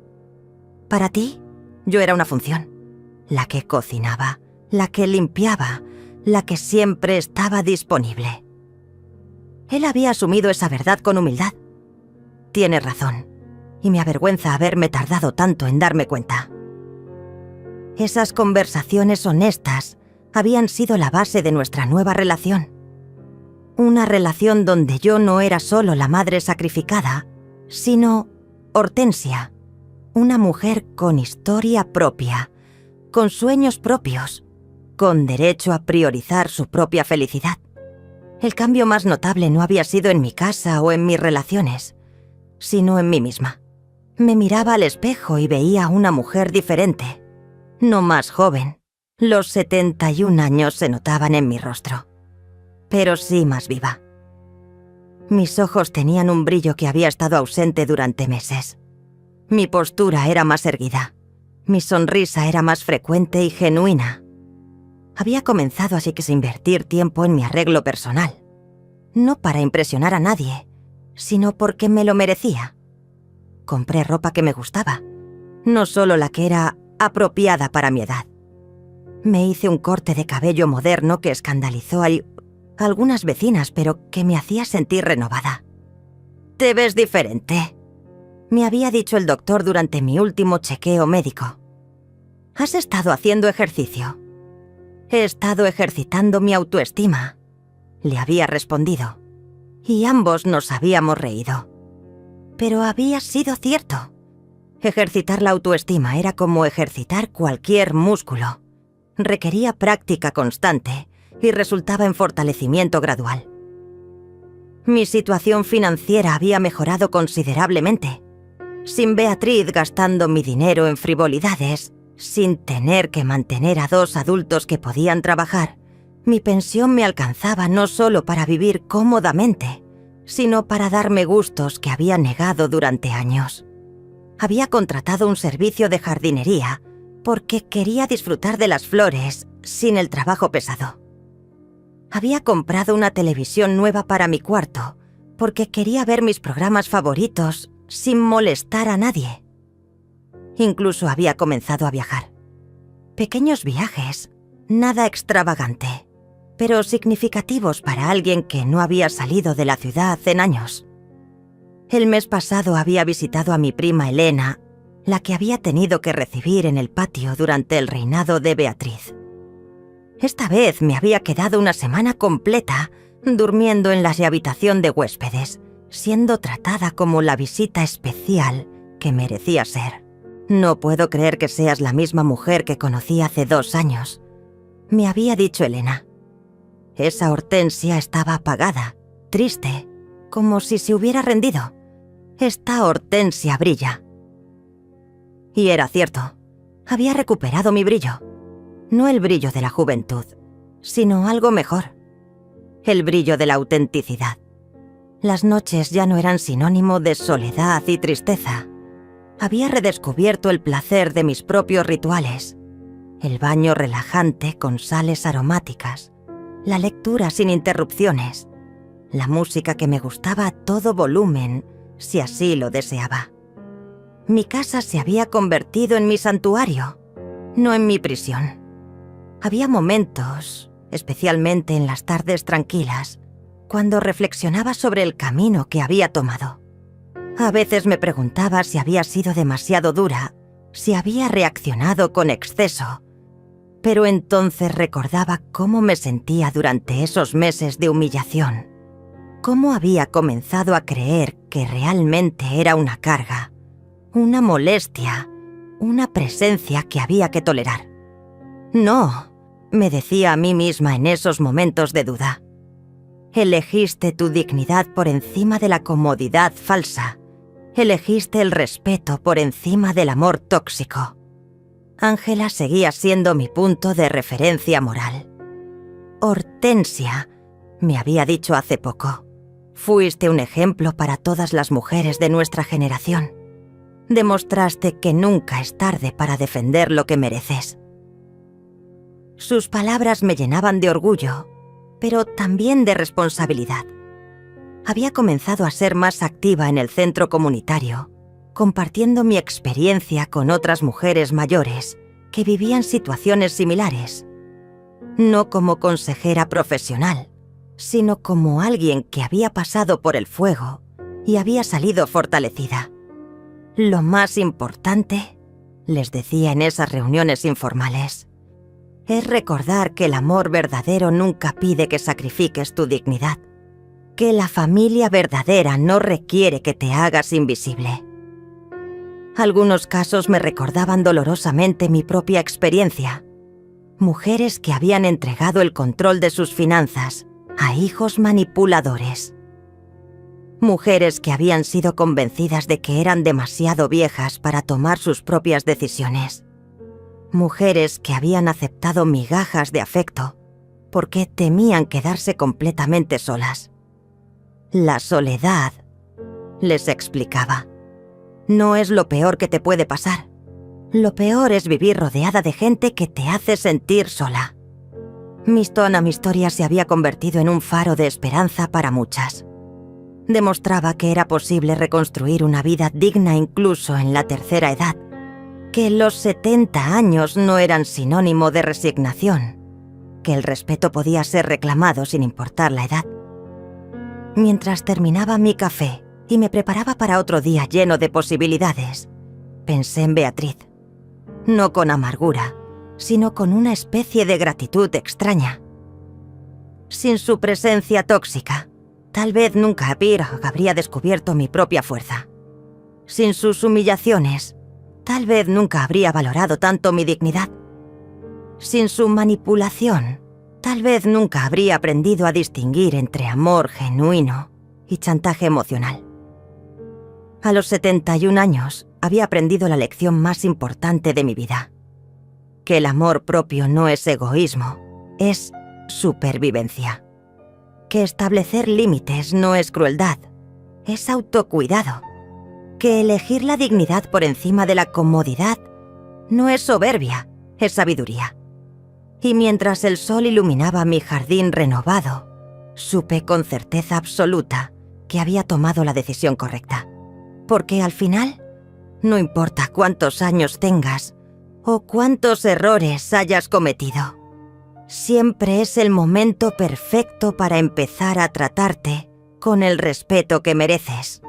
Para ti, yo era una función. La que cocinaba, la que limpiaba, la que siempre estaba disponible. Él había asumido esa verdad con humildad. Tienes razón, y me avergüenza haberme tardado tanto en darme cuenta. Esas conversaciones honestas habían sido la base de nuestra nueva relación. Una relación donde yo no era solo la madre sacrificada, sino Hortensia, una mujer con historia propia, con sueños propios, con derecho a priorizar su propia felicidad. El cambio más notable no había sido en mi casa o en mis relaciones, sino en mí misma. Me miraba al espejo y veía a una mujer diferente, no más joven. Los 71 años se notaban en mi rostro, pero sí más viva. Mis ojos tenían un brillo que había estado ausente durante meses. Mi postura era más erguida. Mi sonrisa era más frecuente y genuina. Había comenzado así que invertir tiempo en mi arreglo personal. No para impresionar a nadie, sino porque me lo merecía. Compré ropa que me gustaba, no solo la que era apropiada para mi edad. Me hice un corte de cabello moderno que escandalizó a algunas vecinas, pero que me hacía sentir renovada. «Te ves diferente», me había dicho el doctor durante mi último chequeo médico. «¿Has estado haciendo ejercicio?» «He estado ejercitando mi autoestima», le había respondido. Y ambos nos habíamos reído. Pero había sido cierto. Ejercitar la autoestima era como ejercitar cualquier músculo. Requería práctica constante y resultaba en fortalecimiento gradual. Mi situación financiera había mejorado considerablemente. Sin Beatriz gastando mi dinero en frivolidades, sin tener que mantener a 2 adultos que podían trabajar, mi pensión me alcanzaba no solo para vivir cómodamente, sino para darme gustos que había negado durante años. Había contratado un servicio de jardinería porque quería disfrutar de las flores sin el trabajo pesado. Había comprado una televisión nueva para mi cuarto porque quería ver mis programas favoritos sin molestar a nadie. Incluso había comenzado a viajar. Pequeños viajes, nada extravagante, pero significativos para alguien que no había salido de la ciudad en años. El mes pasado había visitado a mi prima Elena, la que había tenido que recibir en el patio durante el reinado de Beatriz. Esta vez me había quedado una semana completa durmiendo en la habitación de huéspedes, siendo tratada como la visita especial que merecía ser. «No puedo creer que seas la misma mujer que conocí hace 2 años», me había dicho Elena. Esa Hortensia estaba apagada, triste, como si se hubiera rendido. Esta Hortensia brilla. Y era cierto. Había recuperado mi brillo. No el brillo de la juventud, sino algo mejor. El brillo de la autenticidad. Las noches ya no eran sinónimo de soledad y tristeza. Había redescubierto el placer de mis propios rituales. El baño relajante con sales aromáticas. La lectura sin interrupciones. La música que me gustaba a todo volumen, si así lo deseaba. Mi casa se había convertido en mi santuario, no en mi prisión. Había momentos, especialmente en las tardes tranquilas, cuando reflexionaba sobre el camino que había tomado. A veces me preguntaba si había sido demasiado dura, si había reaccionado con exceso, pero entonces recordaba cómo me sentía durante esos meses de humillación, cómo había comenzado a creer que realmente era una carga, una molestia, una presencia que había que tolerar. No, me decía a mí misma en esos momentos de duda. Elegiste tu dignidad por encima de la comodidad falsa. Elegiste el respeto por encima del amor tóxico. Ángela seguía siendo mi punto de referencia moral. Hortensia, me había dicho hace poco, fuiste un ejemplo para todas las mujeres de nuestra generación. Demostraste que nunca es tarde para defender lo que mereces. Sus palabras me llenaban de orgullo, pero también de responsabilidad. Había comenzado a ser más activa en el centro comunitario, compartiendo mi experiencia con otras mujeres mayores que vivían situaciones similares. No como consejera profesional, sino como alguien que había pasado por el fuego y había salido fortalecida. Lo más importante, les decía en esas reuniones informales, es recordar que el amor verdadero nunca pide que sacrifiques tu dignidad, que la familia verdadera no requiere que te hagas invisible. Algunos casos me recordaban dolorosamente mi propia experiencia. Mujeres que habían entregado el control de sus finanzas a hijos manipuladores. Mujeres que habían sido convencidas de que eran demasiado viejas para tomar sus propias decisiones. Mujeres que habían aceptado migajas de afecto porque temían quedarse completamente solas. La soledad, les explicaba, no es lo peor que te puede pasar. Lo peor es vivir rodeada de gente que te hace sentir sola. Mi historia se había convertido en un faro de esperanza para muchas. Demostraba que era posible reconstruir una vida digna incluso en la tercera edad, que los 70 años no eran sinónimo de resignación, que el respeto podía ser reclamado sin importar la edad. Mientras terminaba mi café y me preparaba para otro día lleno de posibilidades, pensé en Beatriz, no con amargura, sino con una especie de gratitud extraña. Sin su presencia tóxica, tal vez nunca habría descubierto mi propia fuerza. Sin sus humillaciones, tal vez nunca habría valorado tanto mi dignidad. Sin su manipulación, tal vez nunca habría aprendido a distinguir entre amor genuino y chantaje emocional. A los 71 años, había aprendido la lección más importante de mi vida. Que el amor propio no es egoísmo, es supervivencia. Que establecer límites no es crueldad, es autocuidado. Que elegir la dignidad por encima de la comodidad no es soberbia, es sabiduría. Y mientras el sol iluminaba mi jardín renovado, supe con certeza absoluta que había tomado la decisión correcta. Porque al final, no importa cuántos años tengas o cuántos errores hayas cometido, siempre es el momento perfecto para empezar a tratarte con el respeto que mereces.